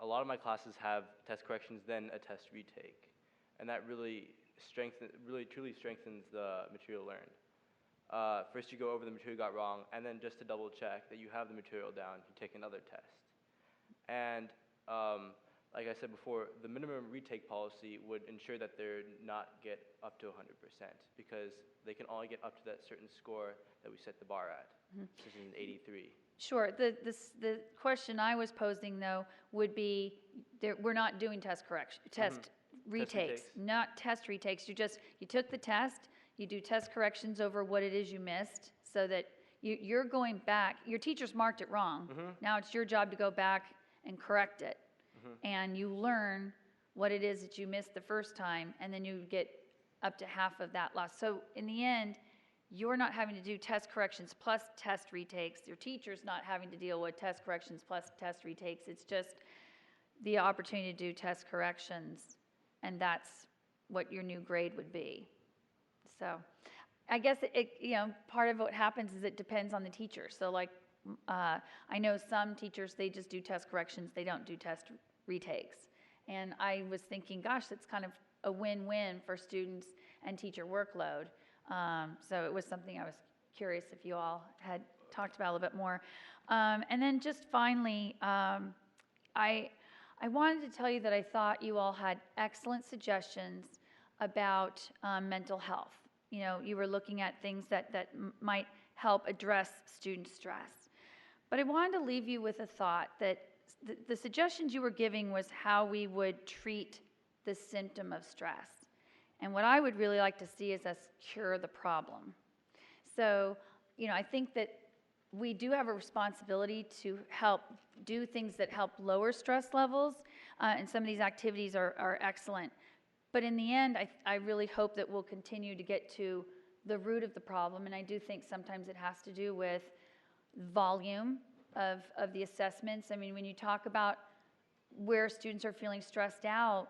lot of my classes have test corrections, then a test retake, and that really truly strengthens the material learned. First you go over the material you got wrong, and then just to double check that you have the material down, you take another test. And like I said before, the minimum retake policy would ensure that they're not get up to 100%, because they can only get up to that certain score that we set the bar at, which is an 83. Sure. The question I was posing, though, would be, we're not doing test retakes, not test retakes. You took the test, you do test corrections over what it is you missed, so that you're going back. Your teachers marked it wrong. Now it's your job to go back and correct it. And you learn what it is that you missed the first time, and then you get up to half of that loss. So in the end, you're not having to do test corrections plus test retakes. Your teacher's not having to deal with test corrections plus test retakes. It's just the opportunity to do test corrections, and that's what your new grade would be. So I guess part of what happens is it depends on the teacher. So like, I know some teachers, they just do test corrections, they don't do test retakes. And I was thinking, gosh, that's kind of a win-win for students and teacher workload. So it was something I was curious if you all had talked about a little bit more. And then just finally, I wanted to tell you that I thought you all had excellent suggestions about mental health. You were looking at things that might help address student stress. But I wanted to leave you with a thought that the suggestions you were giving was how we would treat the symptom of stress. And what I would really like to see is us cure the problem. So, I think that we do have a responsibility to help do things that help lower stress levels, and some of these activities are excellent. But in the end, I really hope that we'll continue to get to the root of the problem, and I do think sometimes it has to do with volume of the assessments. I mean, when you talk about where students are feeling stressed out,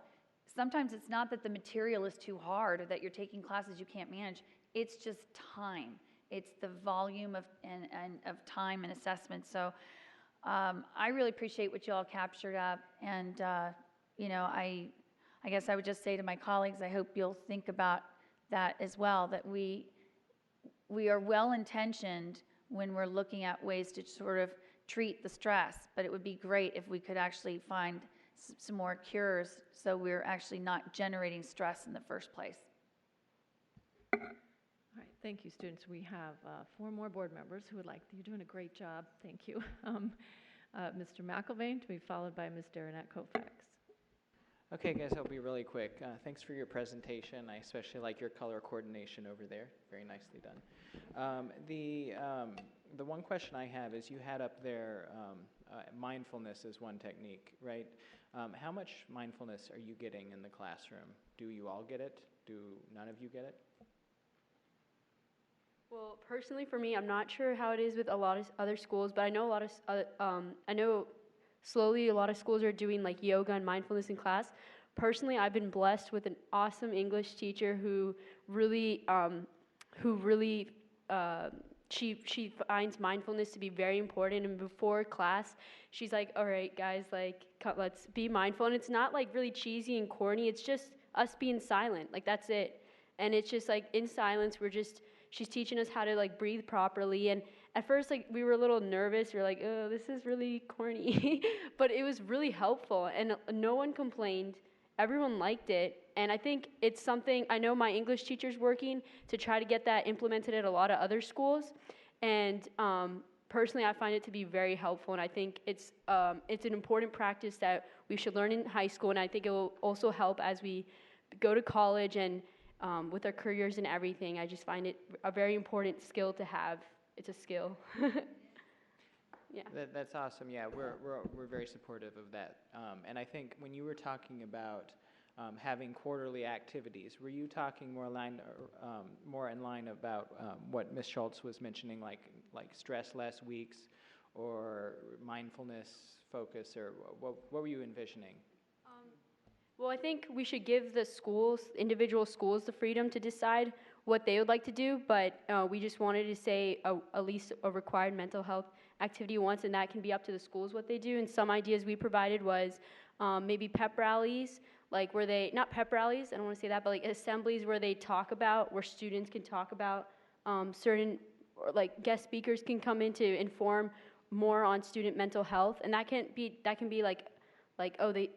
sometimes it's not that the material is too hard or that you're taking classes you can't manage. It's just time. It's the volume of time and assessment. So I really appreciate what you all captured up. And, I guess I would just say to my colleagues, I hope you'll think about that as well, that we are well-intentioned when we're looking at ways to sort of treat the stress, but it would be great if we could actually find some more cures so we're actually not generating stress in the first place. All right, thank you, students. We have 4 more board members who would like, you're doing a great job, thank you. Mr. McIlvain, to be followed by Ms. Darinette Koufax. Okay, guys, I'll be really quick. Thanks for your presentation. I especially like your color coordination over there. Very nicely done. The one question I have is you had up there mindfulness as one technique, right? How much mindfulness are you getting in the classroom? Do you all get it? Do none of you get it? Well, personally for me, I'm not sure how it is with a lot of other schools, but I know I know slowly a lot of schools are doing like yoga and mindfulness in class. Personally, I've been blessed with an awesome English teacher who really she finds mindfulness to be very important, and before class she's like, all right guys, like let's be mindful, and it's not like really cheesy and corny, it's just us being silent, like that's it. And it's just like in silence she's teaching us how to like breathe properly. And at first, like, we were a little nervous. We were like, oh, this is really corny. But it was really helpful, and no one complained. Everyone liked it. And I think it's something, I know my English teacher's working to try to get that implemented at a lot of other schools. And personally, I find it to be very helpful, and I think it's an important practice that we should learn in high school, and I think it will also help as we go to college and with our careers and everything. I just find it a very important skill to have. It's a skill. Yeah. That's awesome. Yeah, we're very supportive of that. And I think when you were talking about having quarterly activities, were you talking more in line about what Ms. Schultz was mentioning, like stress less weeks, or mindfulness focus, or what were you envisioning? Well, I think we should give the schools, individual schools, the freedom to decide what they would like to do, but we just wanted to say at least a required mental health activity once, and that can be up to the schools what they do. And some ideas we provided was maybe pep rallies, like where they, not pep rallies, I don't want to say that, but like assemblies where they talk about, where students can talk about certain, or like guest speakers can come in to inform more on student mental health, and that can be like oh, they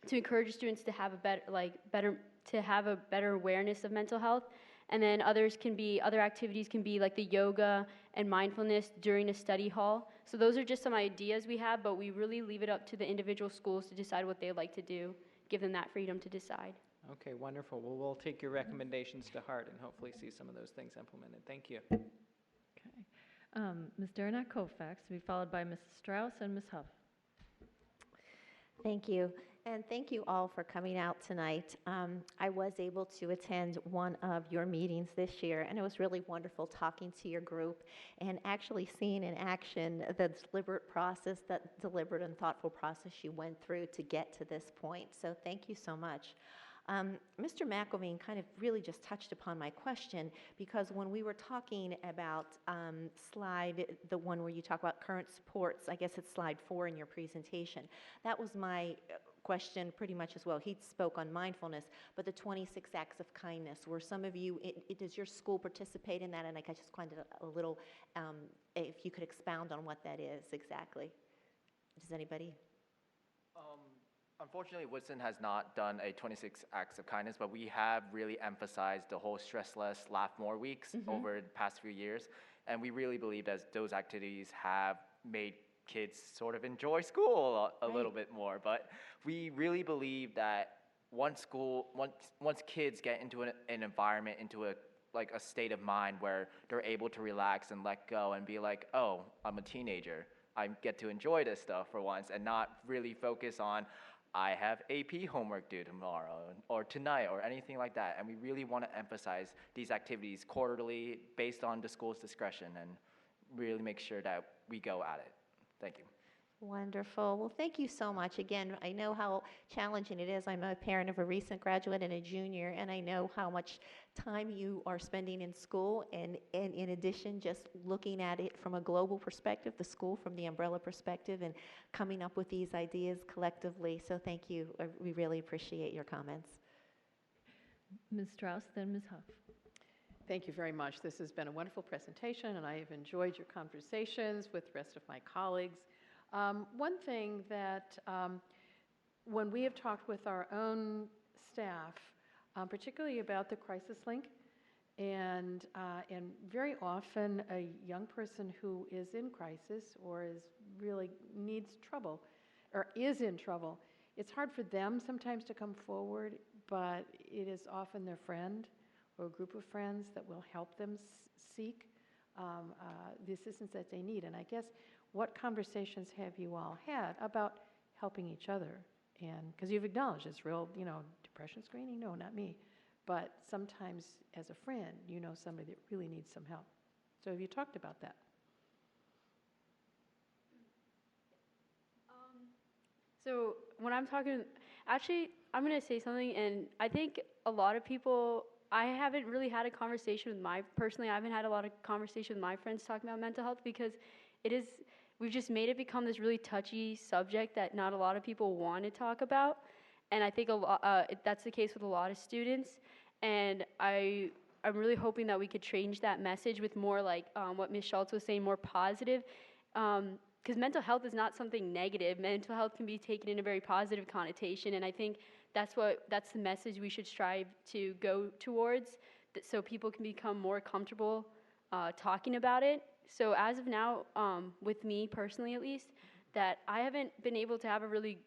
to encourage students to have a better awareness of mental health. And then other activities can be like the yoga and mindfulness during a study hall. So those are just some ideas we have, but we really leave it up to the individual schools to decide what they like to do, give them that freedom to decide. Okay, wonderful. Well, we'll take your recommendations to heart and hopefully see some of those things implemented. Thank you. Okay. Ms. Derenak Kofax, to be followed by Mrs. Strauss and Ms. Huff. Thank you. And thank you all for coming out tonight. I was able to attend one of your meetings this year, and it was really wonderful talking to your group and actually seeing in action the deliberate and thoughtful process you went through to get to this point. So thank you so much. Mr. McElveen kind of really just touched upon my question, because when we were talking about the one where you talk about current supports, I guess it's slide 4 in your presentation, that was my question pretty much as well. He spoke on mindfulness, but the 26 acts of kindness, were some of you, does your school participate in that? And I just wanted a little, if you could expound on what that is exactly. Does anybody? Unfortunately, Woodson has not done a 26 acts of kindness, but we have really emphasized the whole stress less, laugh more weeks over the past few years. And we really believe that those activities have made kids sort of enjoy school a little bit more. But we really believe that once kids get into an environment, into a state of mind where they're able to relax and let go and be like, oh, I'm a teenager, I get to enjoy this stuff for once, and not really focus on, I have AP homework due tomorrow or tonight or anything like that. And we really want to emphasize these activities quarterly based on the school's discretion and really make sure that we go at it. Thank you. Wonderful. Well, thank you so much. Again, I know how challenging it is. I'm a parent of a recent graduate and a junior, and I know how much time you are spending in school, and in addition, just looking at it from a global perspective, the school from the umbrella perspective, and coming up with these ideas collectively. So thank you. We really appreciate your comments. Ms. Strauss, then Ms. Huff. Thank you very much. This has been a wonderful presentation, and I have enjoyed your conversations with the rest of my colleagues. One thing that when we have talked with our own staff, particularly about the crisis link, and very often a young person who is in crisis or really needs trouble or is in trouble, it's hard for them sometimes to come forward, but it is often their friend or a group of friends that will help them seek the assistance that they need. And I guess, what conversations have you all had about helping each other? And because you've acknowledged it's real, depression screening, no, not me. But sometimes as a friend, you know somebody that really needs some help. So have you talked about that? So when I'm talking, actually, I'm going to say something, and I think a lot of people, I haven't really had a conversation with personally, I haven't had a lot of conversation with my friends talking about mental health, because we've just made it become this really touchy subject that not a lot of people want to talk about. And I think that's the case with a lot of students. And I'm really hoping that we could change that message with more like what Ms. Schultz was saying, more positive. Because mental health is not something negative. Mental health can be taken in a very positive connotation. And I think that's the message we should strive to go towards, so people can become more comfortable talking about it. So as of now, with me personally at least, that I haven't been able to have a really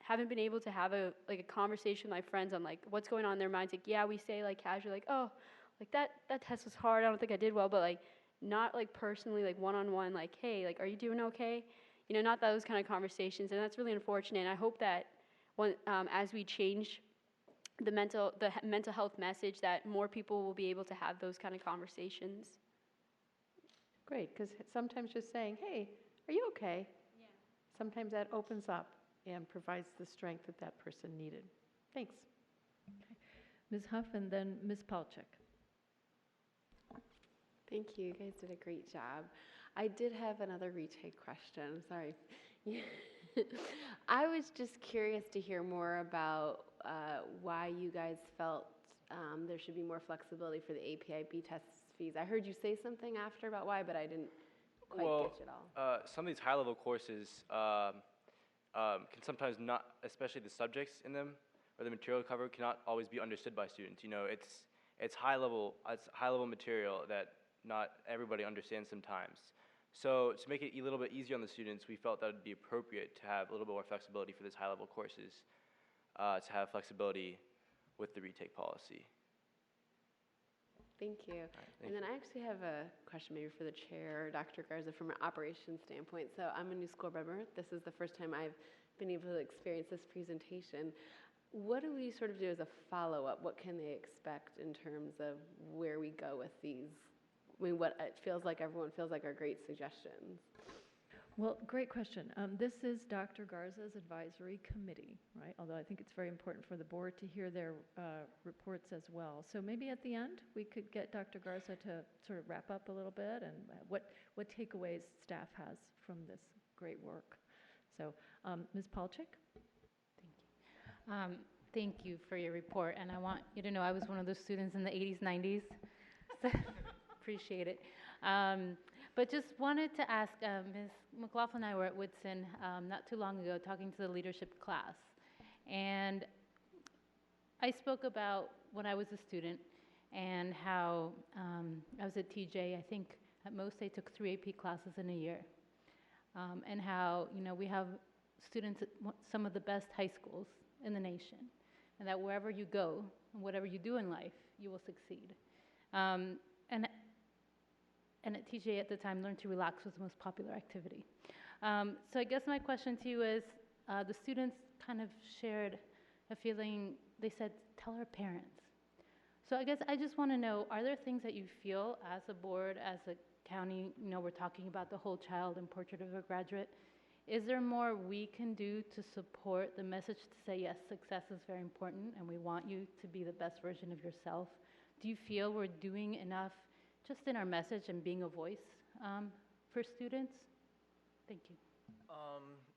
haven't been able to have a conversation with my friends on like what's going on in their minds. Like, yeah, we say like casually like, oh, like that test was hard. I don't think I did well, but like not like personally like one-on-one like, hey, like are you doing okay? You know, not those kind of conversations, and that's really unfortunate. And I hope that as we change the mental health message, that more people will be able to have those kind of conversations. Great, because sometimes just saying, hey, are you okay? Yeah. Sometimes that opens up and provides the strength that that person needed. Thanks. Okay. Ms. Huff and then Ms. Palchik. Thank you. You guys did a great job. I did have another retake question. Sorry. I was just curious to hear more about why you guys felt there should be more flexibility for the APIB test fees. I heard you say something after about why, but I didn't quite catch it all. Some of these high-level courses can sometimes not, especially the subjects in them or the material covered, cannot always be understood by students. You know, it's high-level material that not everybody understands sometimes. So to make it a little bit easier on the students, we felt that it would be appropriate to have a little bit more flexibility for these high-level courses, to have flexibility with the retake policy. Thank you. And then I actually have a question maybe for the chair, Dr. Garza, from an operations standpoint. So I'm a new school board member. This is the first time I've been able to experience this presentation. What do we sort of do as a follow-up? What can they expect in terms of where we go with these? I mean, what it feels like everyone feels like are great suggestions. Well, great question. This is Dr. Garza's advisory committee, right? Although I think it's very important for the board to hear their reports as well. So maybe at the end, we could get Dr. Garza to sort of wrap up a little bit and what takeaways staff has from this great work. So Ms. Palchik? Thank you for your report. And I want you to know I was one of those students in the 80s, 90s. So appreciate it. But just wanted to ask, Ms. McLaughlin and I were at Woodson not too long ago talking to the leadership class. And I spoke about when I was a student and how I was at TJ. I think at most I took 3 AP classes in a year. And how, you know, we have students at some of the best high schools in the nation. And that wherever you go, and whatever you do in life, you will succeed. And at TJ at the time, Learn to Relax was the most popular activity. So I guess my question to you is, the students kind of shared a feeling, they said, tell our parents. So I guess I just want to know, are there things that you feel as a board, as a county, you know, we're talking about the whole child and portrait of a graduate. Is there more we can do to support the message to say, yes, success is very important and we want you to be the best version of yourself? Do you feel we're doing enough just in our message and being a voice for students? Thank you.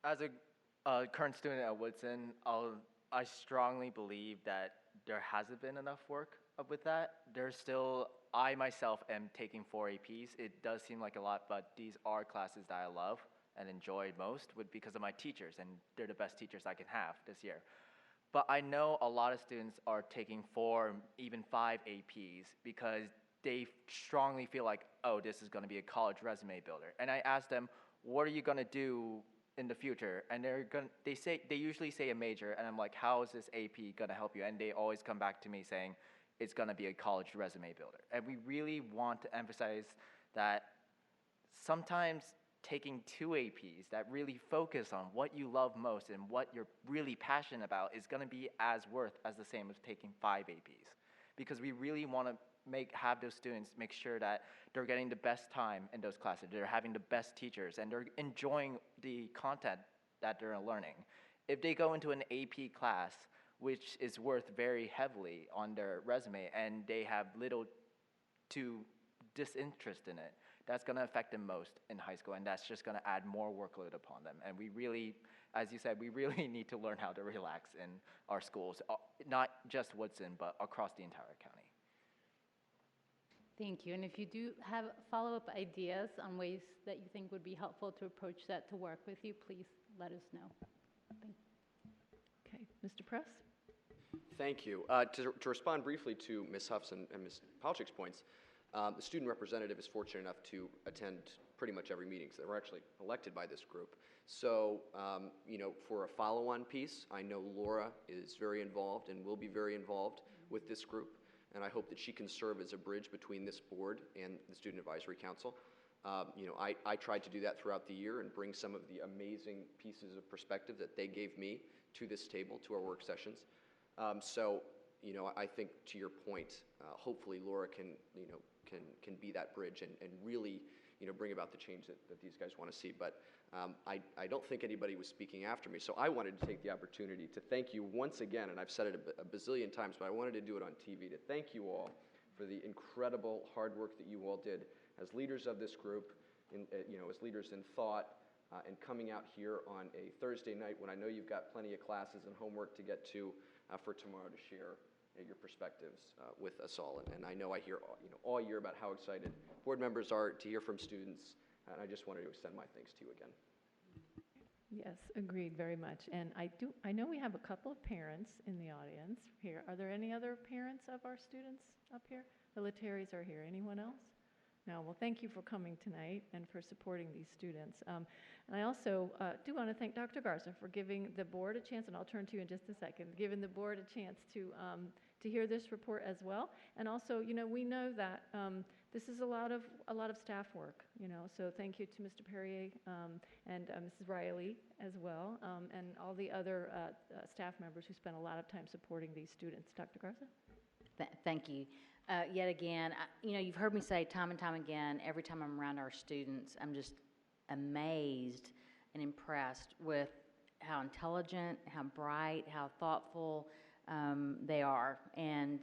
As a current student at Woodson, I strongly believe that there hasn't been enough work with that. There's still, I myself am taking 4 APs. It does seem like a lot, but these are classes that I love and enjoy most because of my teachers, and they're the best teachers I can have this year. But I know a lot of students are taking 4, even 5 APs because they strongly feel like, oh, this is going to be a college resume builder. And I ask them, what are you going to do in the future? And they usually say a major, and I'm like, how is this AP going to help you? And they always come back to me saying, it's going to be a college resume builder. And we really want to emphasize that sometimes taking 2 APs that really focus on what you love most and what you're really passionate about is going to be as worth as the same as taking 5 APs. Because we really want to have those students make sure that they're getting the best time in those classes, they're having the best teachers, and they're enjoying the content that they're learning. If they go into an AP class, which is worth very heavily on their resume, and they have little to disinterest in it, that's going to affect them most in high school, and that's just going to add more workload upon them. And we really, as you said, we really need to learn how to relax in our schools, not just Woodson, but across the entire county. Thank you. And if you do have follow-up ideas on ways that you think would be helpful to approach that to work with you, please let us know. Thank you. Okay, Mr. Press? Thank you. To respond briefly to Ms. Huff's and Ms. Palchik's points, The student representative is fortunate enough to attend pretty much every meeting, so they were actually elected by this group. So, for a follow-on piece, I know Laura is very involved and will be very involved with this group, and I hope that she can serve as a bridge between this board and the Student Advisory Council. I tried to do that throughout the year and bring some of the amazing pieces of perspective that they gave me to this table, to our work sessions. I think to your point, hopefully Laura can be that bridge and really, bring about the change that these guys want to see. But I don't think anybody was speaking after me, so I wanted to take the opportunity to thank you once again, and I've said it a bazillion times, but I wanted to do it on TV, to thank you all for the incredible hard work that you all did as leaders of this group, as leaders in thought, and coming out here on a Thursday night when I know you've got plenty of classes and homework to get to for tomorrow to share your perspectives with us all. And I know I hear all year about how excited board members are to hear from students, and I just wanted to extend my thanks to you again. Yes, agreed very much. And I know we have a couple of parents in the audience here. Are there any other parents of our students up here? The Letteris are here. Anyone else? No. Well, thank you for coming tonight and for supporting these students. And I also do want to thank Dr. Garza for giving the board a chance, and I'll turn to you in just a second, giving the board a chance to hear this report as well. And also, we know that this is a lot of staff work, so thank you to Mr. Perrier and Mrs. Riley as well, and all the other staff members who spent a lot of time supporting these students. Dr. Garza? Thank you. Yet again, you've heard me say time and time again, every time I'm around our students, I'm just amazed and impressed with how intelligent, how bright, how thoughtful they are. And,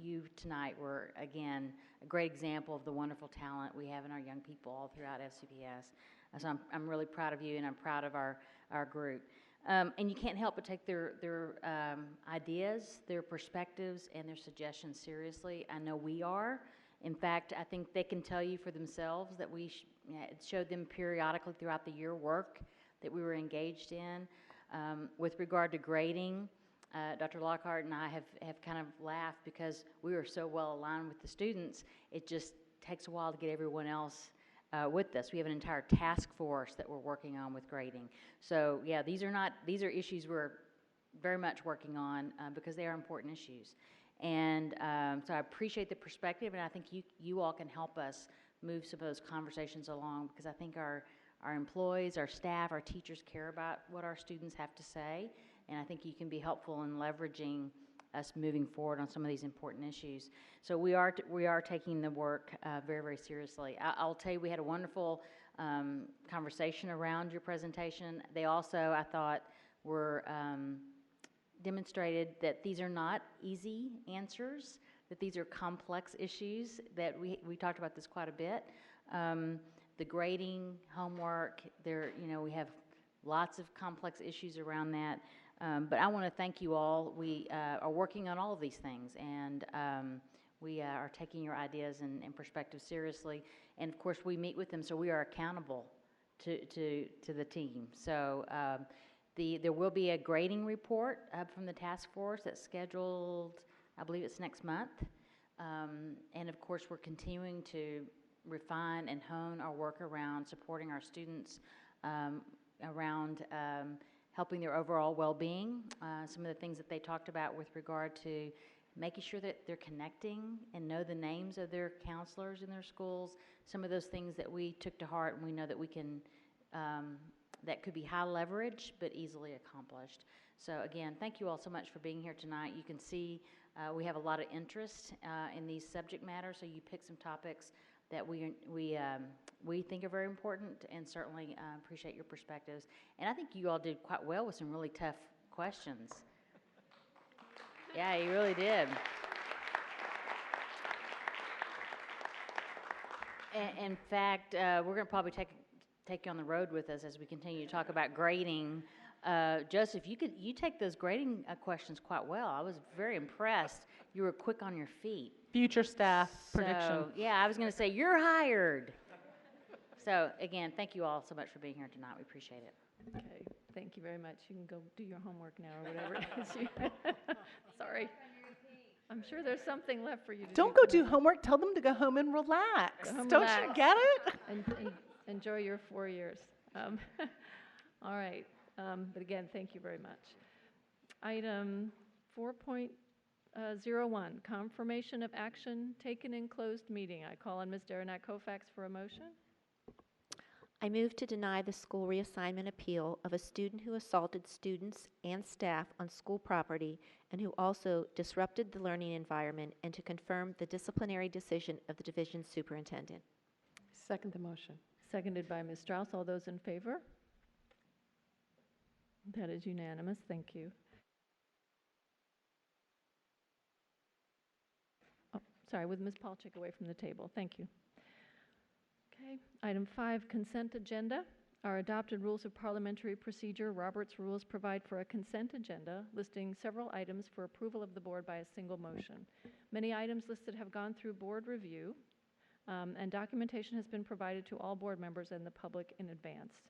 you tonight were, again, a great example of the wonderful talent we have in our young people all throughout FCPS. So I'm really proud of you, and I'm proud of our group. And you can't help but take their ideas, their perspectives, and their suggestions seriously. I know we are. In fact, I think they can tell you for themselves that we showed them periodically throughout the year work that we were engaged in. With regard to grading, Dr. Lockhart and I have kind of laughed because we were so well aligned with the students. It just takes a while to get everyone else with us. We have an entire task force that we're working on with grading. So yeah, these are issues we're very much working on because they are important issues. And so I appreciate the perspective, and I think you all can help us move some of those conversations along, because I think our employees, our staff, our teachers care about what our students have to say, and I think you can be helpful in leveraging us moving forward on some of these important issues. So we are taking the work very, very seriously. I'll tell you, we had a wonderful conversation around your presentation. They also, I thought, were demonstrated that these are not easy answers, that these are complex issues, that we talked about this quite a bit. The grading, homework, we have lots of complex issues around that. But I want to thank you all. We are working on all of these things, and we are taking your ideas and perspectives seriously. And of course, we meet with them, so we are accountable to the team. So there will be a grading report from the task force that's scheduled, I believe it's next month. And of course, we're continuing to refine and hone our work around supporting our students around helping their overall well-being. Some of the things that they talked about with regard to making sure that they're connecting and know the names of their counselors in their schools. Some of those things that we took to heart, and we know that we can, that could be high leverage but easily accomplished. So again, thank you all so much for being here tonight. You can see we have a lot of interest in these subject matters, so you pick some topics that we think are very important, and certainly appreciate your perspectives. And I think you all did quite well with some really tough questions. Yeah, you really did. In fact, we're going to probably take you on the road with us as we continue to talk about grading. Joseph, you take those grading questions quite well. I was very impressed. You were quick on your feet. Future staff prediction. Yeah, I was going to say, you're hired. So again, thank you all so much for being here tonight. We appreciate it. Okay, thank you very much. You can go do your homework now or whatever it is. Sorry. I'm sure there's something left for you to Don't do go do tonight. homework. Tell them to go home and relax. Go home, Don't relax, you get it? and enjoy your 4 years. All right. But again, thank you very much. Item 4.01, confirmation of action taken in closed meeting. I call on Ms. Derenak Kofax for a motion. I move to deny the school reassignment appeal of a student who assaulted students and staff on school property and who also disrupted the learning environment, and to confirm the disciplinary decision of the division superintendent. Second the motion. Seconded by Ms. Strauss. All those in favor? That is unanimous. Thank you. Oh, sorry, with Ms. Palchik away from the table. Thank you. Okay. Item 5, consent agenda. Our adopted rules of parliamentary procedure, Robert's rules, provide for a consent agenda listing several items for approval of the board by a single motion. Many items listed have gone through board review, and documentation has been provided to all board members and the public in advance.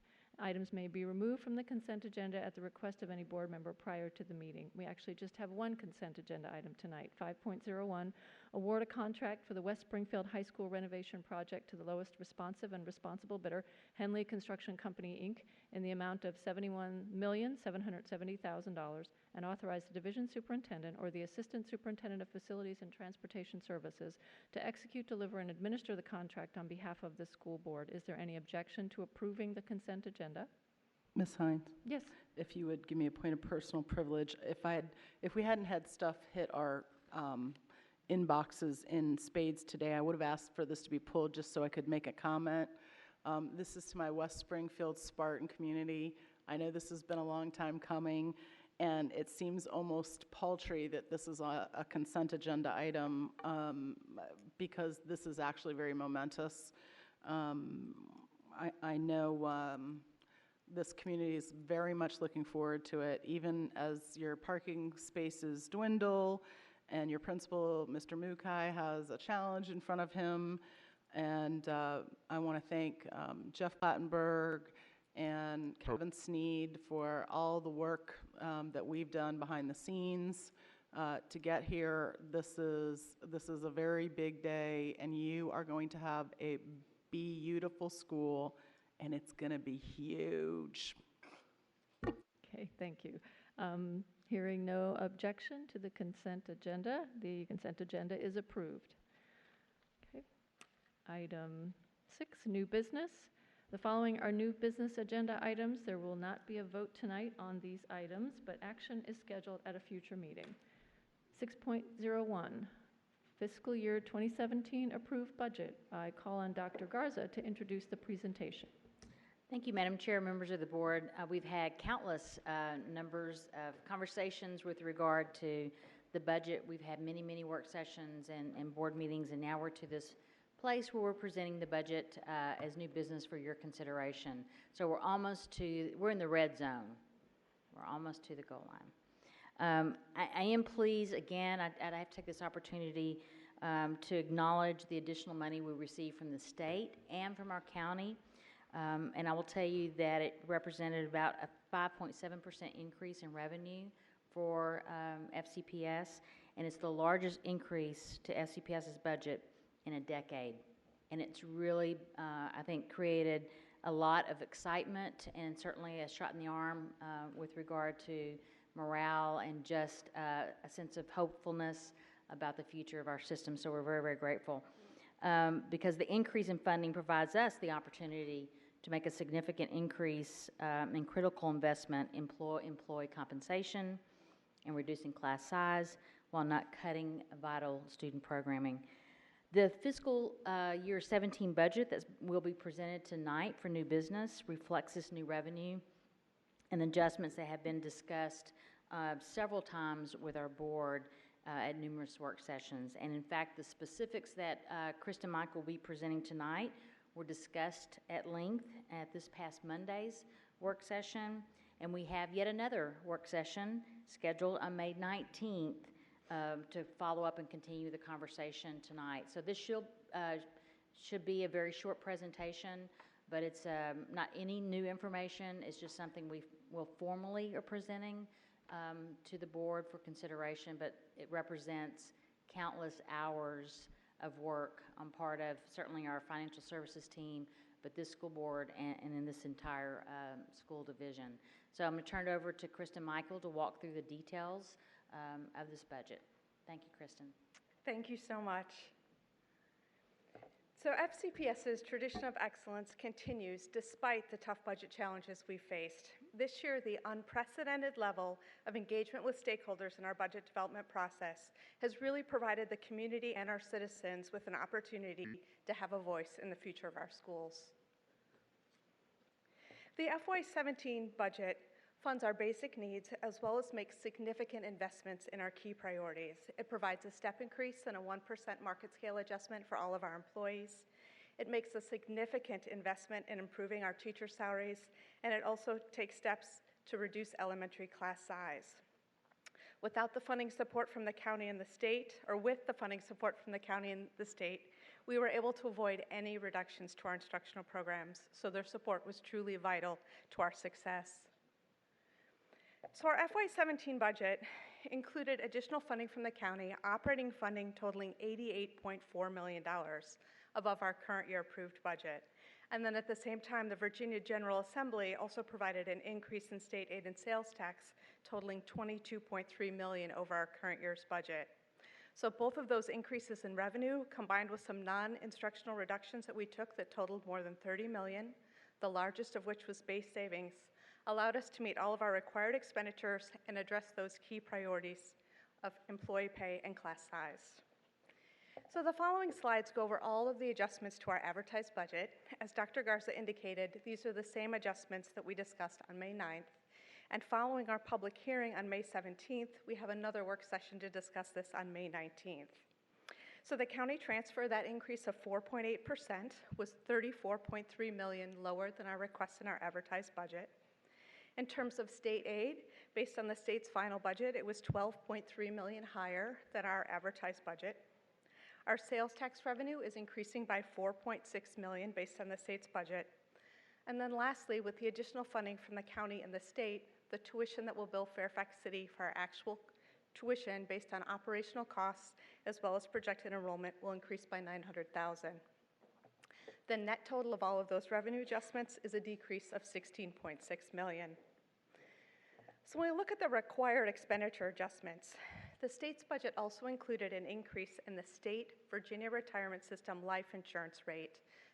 Items may be removed from the consent agenda at the request of any board member prior to the meeting. We actually just have one consent agenda item tonight. 5.01, award a contract for the West Springfield High School renovation project to the lowest responsive and responsible bidder, Henley Construction Company, Inc., in the amount of $71,770,000, and authorize the division superintendent or the assistant superintendent of facilities and transportation services to execute, deliver, and administer the contract on behalf of the school board. Is there any objection to approving the consent agenda? Ms. Hines? Yes. If you would give me a point of personal privilege, if we hadn't had stuff hit our inboxes in spades today, I would have asked for this to be pulled just so I could make a comment. This is to my West Springfield Spartan community. I know this has been a long time coming, and it seems almost paltry that this is a consent agenda item because this is actually very momentous. I know this community is very much looking forward to it, even as your parking spaces dwindle and your principal, Mr. Mukai, has a challenge in front of him. And I want to thank Jeff Plattenberg and Kevin Sneed for all the work that we've done behind the scenes to get here. This is a very big day, and you are going to have a beautiful school, and it's going to be huge. Okay, thank you. Hearing no objection to the consent agenda is approved. Okay. Item 6, new business. The following are new business agenda items. There will not be a vote tonight on these items, but action is scheduled at a future meeting. 6.01, fiscal year 2017 approved budget. I call on Dr. Garza to introduce the presentation. Thank you, Madam Chair, members of the board. We've had countless numbers of conversations with regard to the budget. We've had many, many work sessions and board meetings, and now we're to this place where we're presenting the budget as new business for your consideration. So we're in the red zone. We're almost to the goal line. I am pleased, again, I have to take this opportunity to acknowledge the additional money we received from the state and from our county. And I will tell you that it represented about a 5.7% increase in revenue for FCPS, and it's the largest increase to FCPS's budget in a decade. And it's really, I think, created a lot of excitement and certainly a shot in the arm with regard to morale and just a sense of hopefulness about the future of our system. So we're very, very grateful because the increase in funding provides us the opportunity to make a significant increase in critical investment in employee compensation and reducing class size while not cutting vital student programming. The fiscal year 17 budget that will be presented tonight for new business reflects this new revenue and adjustments that have been discussed several times with our board at numerous work sessions. And in fact, the specifics that Krista and Mike will be presenting tonight were discussed at length at this past Monday's work session. And we have yet another work session scheduled on May 19th to follow up and continue the conversation tonight. So this should be a very short presentation, but it's not any new information. It's just something we will formally are presenting to the board for consideration, but it represents countless hours of work on part of certainly our financial services team, but this school board and in this entire school division. So I'm going to turn it over to Kristen Michael to walk through the details of this budget. Thank you, Kristen. Thank you so much. So FCPS's tradition of excellence continues despite the tough budget challenges we faced. This year, the unprecedented level of engagement with stakeholders in our budget development process has really provided the community and our citizens with an opportunity to have a voice in the future of our schools. The FY17 budget funds our basic needs as well as makes significant investments in our key priorities. It provides a step increase and a 1% market scale adjustment for all of our employees. It makes a significant investment in improving our teacher salaries, and it also takes steps to reduce elementary class size. Without the funding support from the county and the state, or with the funding support from the county and the state, we were able to avoid any reductions to our instructional programs, so their support was truly vital to our success. So our FY17 budget included additional funding from the county, operating funding totaling $88.4 million above our current year approved budget. And then at the same time, the Virginia General Assembly also provided an increase in state aid and sales tax totaling $22.3 million over our current year's budget. So both of those increases in revenue, combined with some non-instructional reductions that we took that totaled more than $30 million, the largest of which was base savings, allowed us to meet all of our required expenditures and address those key priorities of employee pay and class size. So the following slides go over all of the adjustments to our advertised budget. As Dr. Garza indicated, these are the same adjustments that we discussed on May 9th. And following our public hearing on May 17th, we have another work session to discuss this on May 19th. So the county transfer, that increase of 4.8%, was $34.3 million lower than our request in our advertised budget. In terms of state aid, based on the state's final budget, it was $12.3 million higher than our advertised budget. Our sales tax revenue is increasing by $4.6 million based on the state's budget. And then lastly, with the additional funding from the county and the state, the tuition that will bill Fairfax City for our actual tuition based on operational costs as well as projected enrollment will increase by $900,000. The net total of all of those revenue adjustments is a decrease of $16.6 million. So when we look at the required expenditure adjustments, the state's budget also included an increase in the state Virginia Retirement System life insurance rate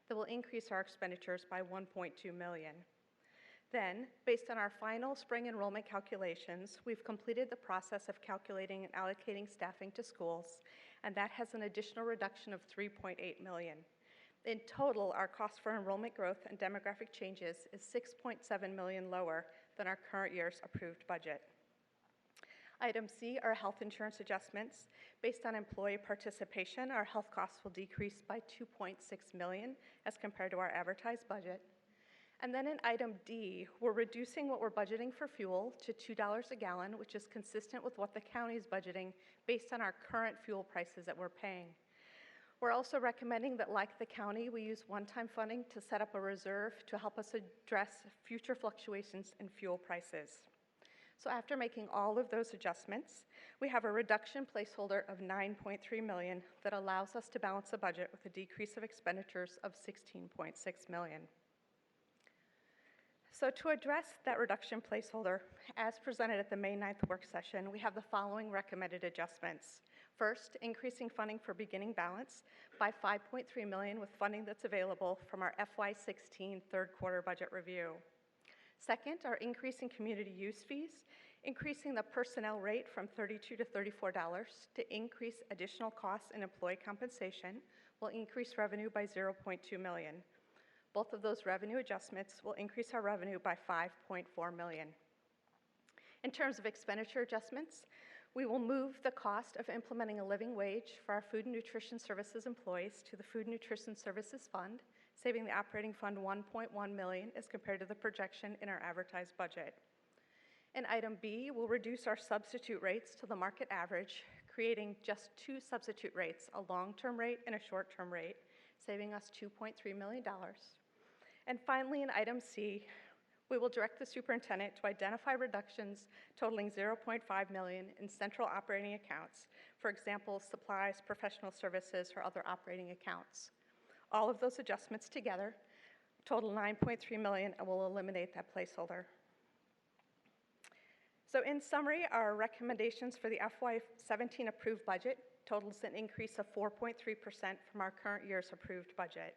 that will increase our expenditures by $1.2 million. Then, based on our final spring enrollment calculations, we've completed the process of calculating and allocating staffing to schools, and that has an additional reduction of $3.8 million. In total, our cost for enrollment growth and demographic changes is $6.7 million lower than our current year's approved budget. Item C are health insurance adjustments. Based on employee participation, our health costs will decrease by $2.6 million as compared to our advertised budget. And then in item D, we're reducing what we're budgeting for fuel to $2 a gallon, which is consistent with what the county is budgeting based on our current fuel prices that we're paying. We're also recommending that, like the county, we use one-time funding to set up a reserve to help us address future fluctuations in fuel prices. So after making all of those adjustments, we have a reduction placeholder of $9.3 million that allows us to balance the budget with a decrease of expenditures of $16.6 million. So to address that reduction placeholder, as presented at the May 9th work session, we have the following recommended adjustments. First, increasing funding for beginning balance by $5.3 million with funding that's available from our FY16 third quarter budget review. Second, our increase in community use fees, increasing the personnel rate from $32 to $34 to increase additional costs in employee compensation will increase revenue by $0.2 million. Both of those revenue adjustments will increase our revenue by $5.4 million. In terms of expenditure adjustments, we will move the cost of implementing a living wage for our food and nutrition services employees to the Food and Nutrition Services Fund, saving the operating fund $1.1 million as compared to the projection in our advertised budget. In item B, we'll reduce our substitute rates to the market average, creating just two substitute rates, a long-term rate and a short-term rate, saving us $2.3 million. And finally, in item C, We will direct the superintendent to identify reductions totaling $0.5 million in central operating accounts, for example, supplies, professional services, or other operating accounts. All of those adjustments together total $9.3 million and will eliminate that placeholder. So in summary, our recommendations for the FY17 approved budget totals an increase of 4.3% from our current year's approved budget.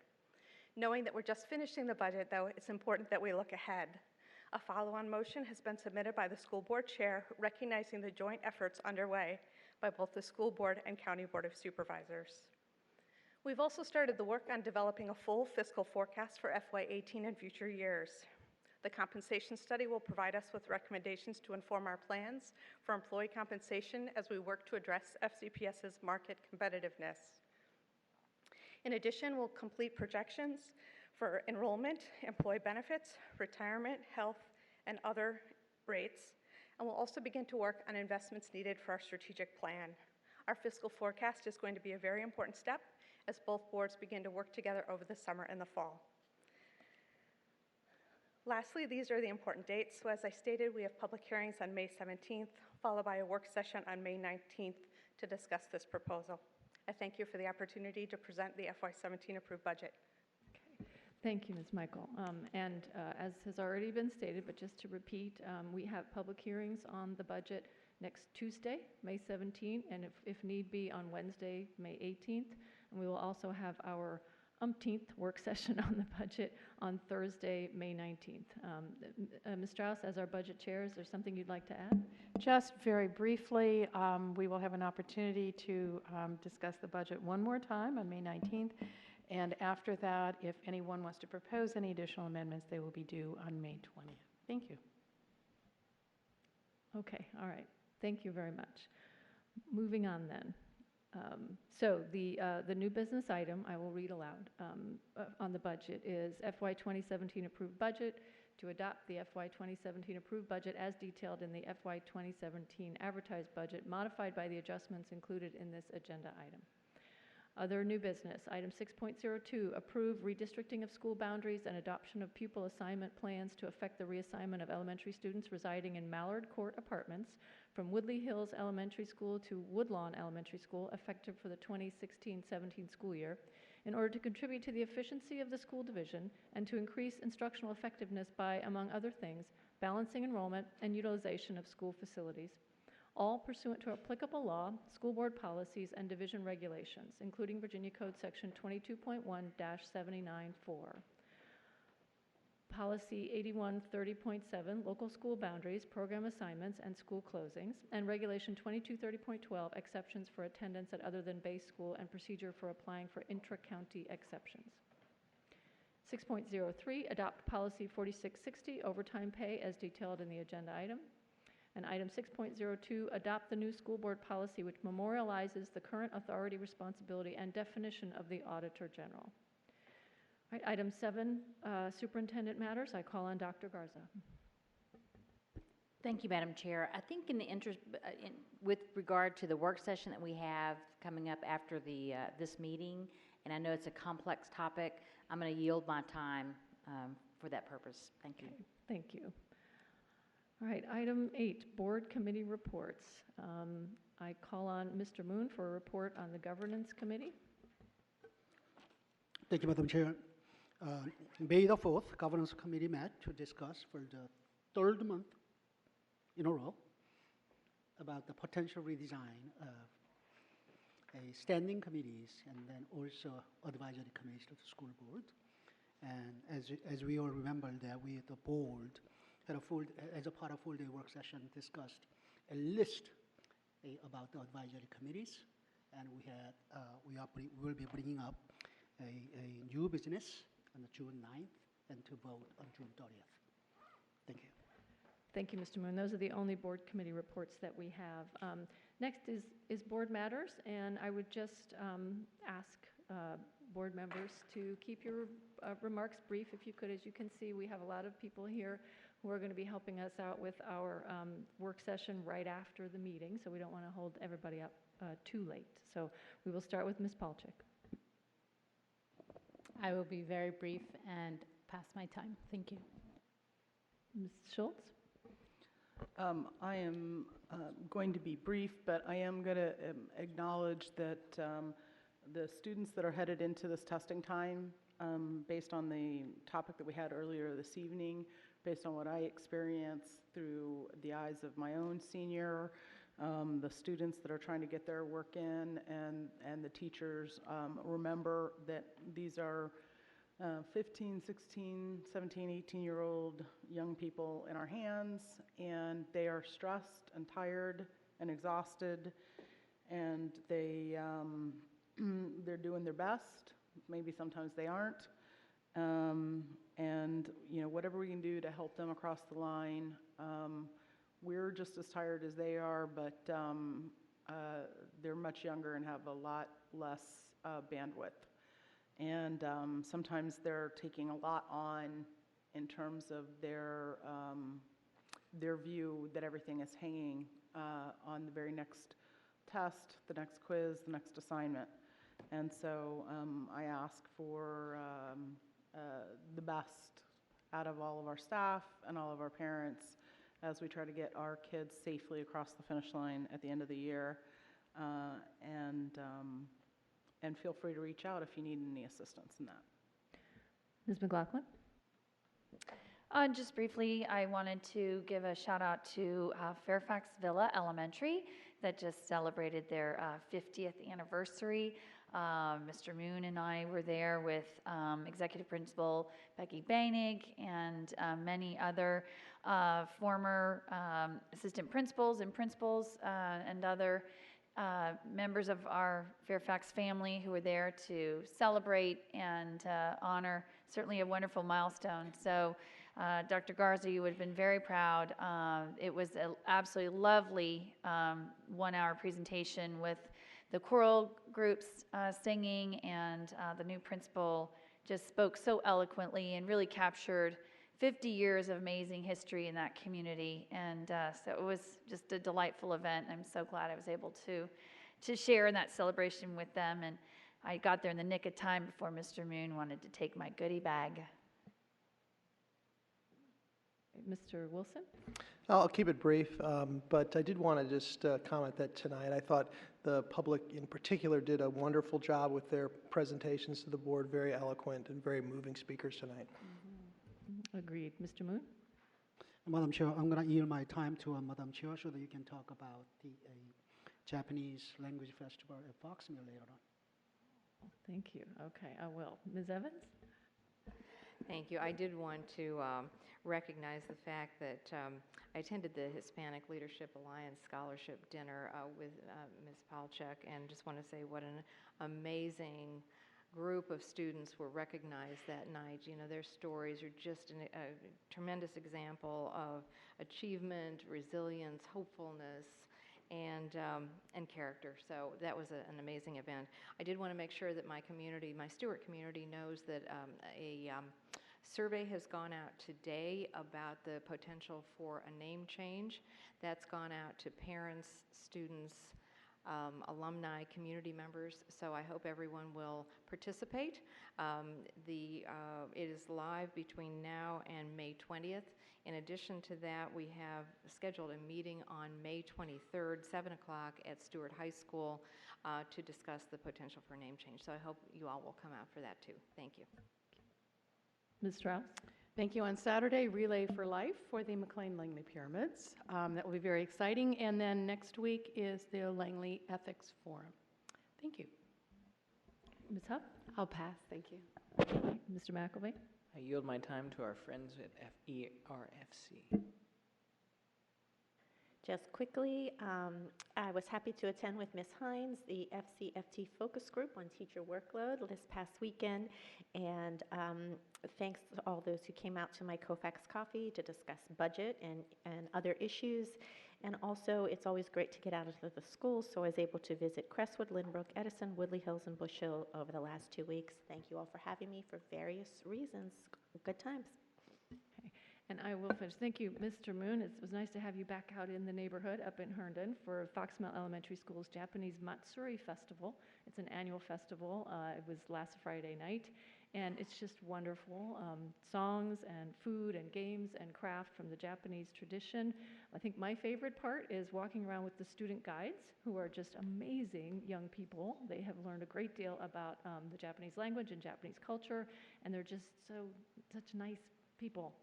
Knowing that we're just finishing the budget, though, it's important that we look ahead. A follow-on motion has been submitted by the school board chair recognizing the joint efforts underway by both the school board and county board of supervisors. We've also started the work on developing a full fiscal forecast for FY18 and future years. The compensation study will provide us with recommendations to inform our plans for employee compensation as we work to address FCPS's market competitiveness. In addition, we'll complete projections for enrollment, employee benefits, retirement, health, and other rates, and we'll also begin to work on investments needed for our strategic plan. Our fiscal forecast is going to be a very important step as both boards begin to work together over the summer and the fall. Lastly, these are the important dates. So as I stated, we have public hearings on May 17th, followed by a work session on May 19th to discuss this proposal. I thank you for the opportunity to present the FY17 approved budget. Thank you, Ms. Michael. As has already been stated, but just to repeat, we have public hearings on the budget next Tuesday, May 17th, and if need be, on Wednesday, May 18th. And we will also have our umpteenth work session on the budget on Thursday, May 19th. Ms. Strauss, as our budget chair, is there something you'd like to add? Just very briefly, we will have an opportunity to discuss the budget one more time on May 19th. And after that, if anyone wants to propose any additional amendments, they will be due on May 20th. Thank you. Okay, all right. Thank you very much. Moving on then. So the new business item I will read aloud on the budget is FY 2017 approved budget to adopt the FY 2017 approved budget as detailed in the FY 2017 advertised budget modified by the adjustments included in this agenda item. Other new business, item 6.02, approve redistricting of school boundaries and adoption of pupil assignment plans to affect the reassignment of elementary students residing in Mallard Court Apartments from Woodley Hills Elementary School to Woodlawn Elementary School, effective for the 2016-17 school year, in order to contribute to the efficiency of the school division and to increase instructional effectiveness by, among other things, balancing enrollment and utilization of school facilities, all pursuant to applicable law, school board policies, and division regulations, including Virginia Code Section 22.1-79-4. Policy 8130.7, local school boundaries, program assignments, and school closings, and Regulation 2230.12, exceptions for attendance at other than base school and procedure for applying for intra-county exceptions. 6.03, adopt Policy 4660, overtime pay, as detailed in the agenda item. And item 6.02, adopt the new school board policy which memorializes the current authority, responsibility, and definition of the Auditor General. All right, item 7, superintendent matters. I call on Dr. Garza. Thank you, Madam Chair. I think in the interest, with regard to the work session that we have coming up after the this meeting, and I know it's a complex topic, I'm going to yield my time for that purpose. Thank you. Okay, thank you. All right, item 8, board committee reports. I call on Mr. Moon for a report on the governance committee. Thank you, Madam Chair. May the 4th, Governance Committee met to discuss for the 3rd month in a row about the potential redesign of a standing committees and then also advisory committees to the school board. And as we all remember that we, the board, had a full, as a part of full-day work session, discussed a list about the advisory committees, and we will be bringing up a new business on June 9th and to vote on June 30th. Thank you. Thank you, Mr. Moon. Those are the only board committee reports that we have. Next is board matters, and I would just ask board members to keep your remarks brief if you could. As you can see, we have a lot of people here who are going to be helping us out with our work session right after the meeting, so we don't want to hold everybody up too late. So we will start with Ms. Palchik. I will be very brief and pass my time. Thank you. Ms. Schultz? I am going to be brief, but I am going to acknowledge that the students that are headed into this testing time, based on the topic that we had earlier this evening, based on what I experienced through the eyes of my own senior, the students that are trying to get their work in, and the teachers, remember that these are 15, 16, 17, 18-year-old young people in our hands, and they are stressed and tired and exhausted, and they're doing their best. Maybe sometimes they aren't. And whatever we can do to help them across the line. We're just as tired as they are, but they're much younger and have a lot less bandwidth. And sometimes they're taking a lot on in terms of their view that everything is hanging on the very next test, the next quiz, the next assignment. And so I ask for the best out of all of our staff and all of our parents as we try to get our kids safely across the finish line at the end of the year. And feel free to reach out if you need any assistance in that. Ms. McLaughlin? Just briefly, I wanted to give a shout out to Fairfax Villa Elementary that just celebrated their 50th anniversary. Mr. Moon and I were there with Executive Principal Becky Bainig and many other former assistant principals and principals and other members of our Fairfax family who were there to celebrate and honor certainly a wonderful milestone. So Dr. Garza, you would have been very proud. It was an absolutely lovely 1-hour presentation with the choral groups singing, and the new principal just spoke so eloquently and really captured 50 years of amazing history in that community. And so it was just a delightful event. I'm so glad I was able to share in that celebration with them. And I got there in the nick of time before Mr. Moon wanted to take my goodie bag. Mr. Wilson? I'll keep it brief, but I did want to just comment that tonight I thought the public in particular did a wonderful job with their presentations to the board, very eloquent and very moving speakers tonight. Agreed. Mr. Moon? Madam Chair, I'm going to yield my time to Madam Chair so that you can talk about the Japanese language festival at Foxmill later on. Thank you. Okay, I will. Ms. Evans? Thank you. I did want to recognize the fact that I attended the Hispanic Leadership Alliance Scholarship Dinner with Ms. Palchuk, and just want to say what an amazing group of students were recognized that night. You know, their stories are just a tremendous example of achievement, resilience, hopefulness, and character. So that was an amazing event. I did want to make sure that my community, my Stewart community, knows that a survey has gone out today about the potential for a name change. That's gone out to parents, students, alumni, community members, so I hope everyone will participate. It is live between now and May 20th. In addition to that, we have scheduled a meeting on May 23rd, 7 o'clock at Stewart High School to discuss the potential for name change. So I hope you all will come out for that too. Thank you. Ms. Strauss? Thank you. On Saturday, Relay for Life for the McLean-Langley Pyramids. That will be very exciting. And then next week is the Langley Ethics Forum. Thank you. Ms. Huff? I'll pass. Thank you. Mr. McElvey? I yield my time to our friends at FERFC. Just quickly, I was happy to attend with Ms. Hines the FCFT focus group on teacher workload this past weekend, and thanks to all those who came out to my Kofax coffee to discuss budget and other issues. And also, it's always great to get out of the schools, so I was able to visit Crestwood, Lynbrook, Edison, Woodley Hills, and Bush Hill over the last 2 weeks. Thank you all for having me for various reasons. Good times. And I will finish. Thank you, Mr. Moon. It was nice to have you back out in the neighborhood up in Herndon for Foxmill Elementary School's Japanese Matsuri Festival. It's an annual festival. It was last Friday night, And it's just wonderful. Songs and food and games and craft from the Japanese tradition. I think my favorite part is walking around with the student guides, who are just amazing young people. They have learned a great deal about the Japanese language and Japanese culture, and they're just such nice people.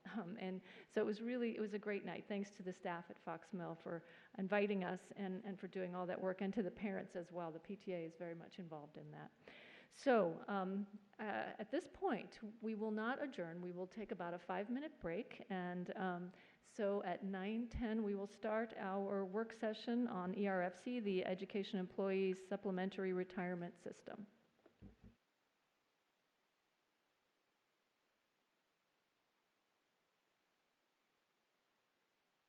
And so it was a great night. Thanks to the staff at Fox Mill for inviting us and for doing all that work, and to the parents as well. The PTA is very much involved in that. So at this point, we will not adjourn. We will take about a 5-minute break, and so at 9:10 we will start our work session on ERFC, the Education Employees Supplementary Retirement System.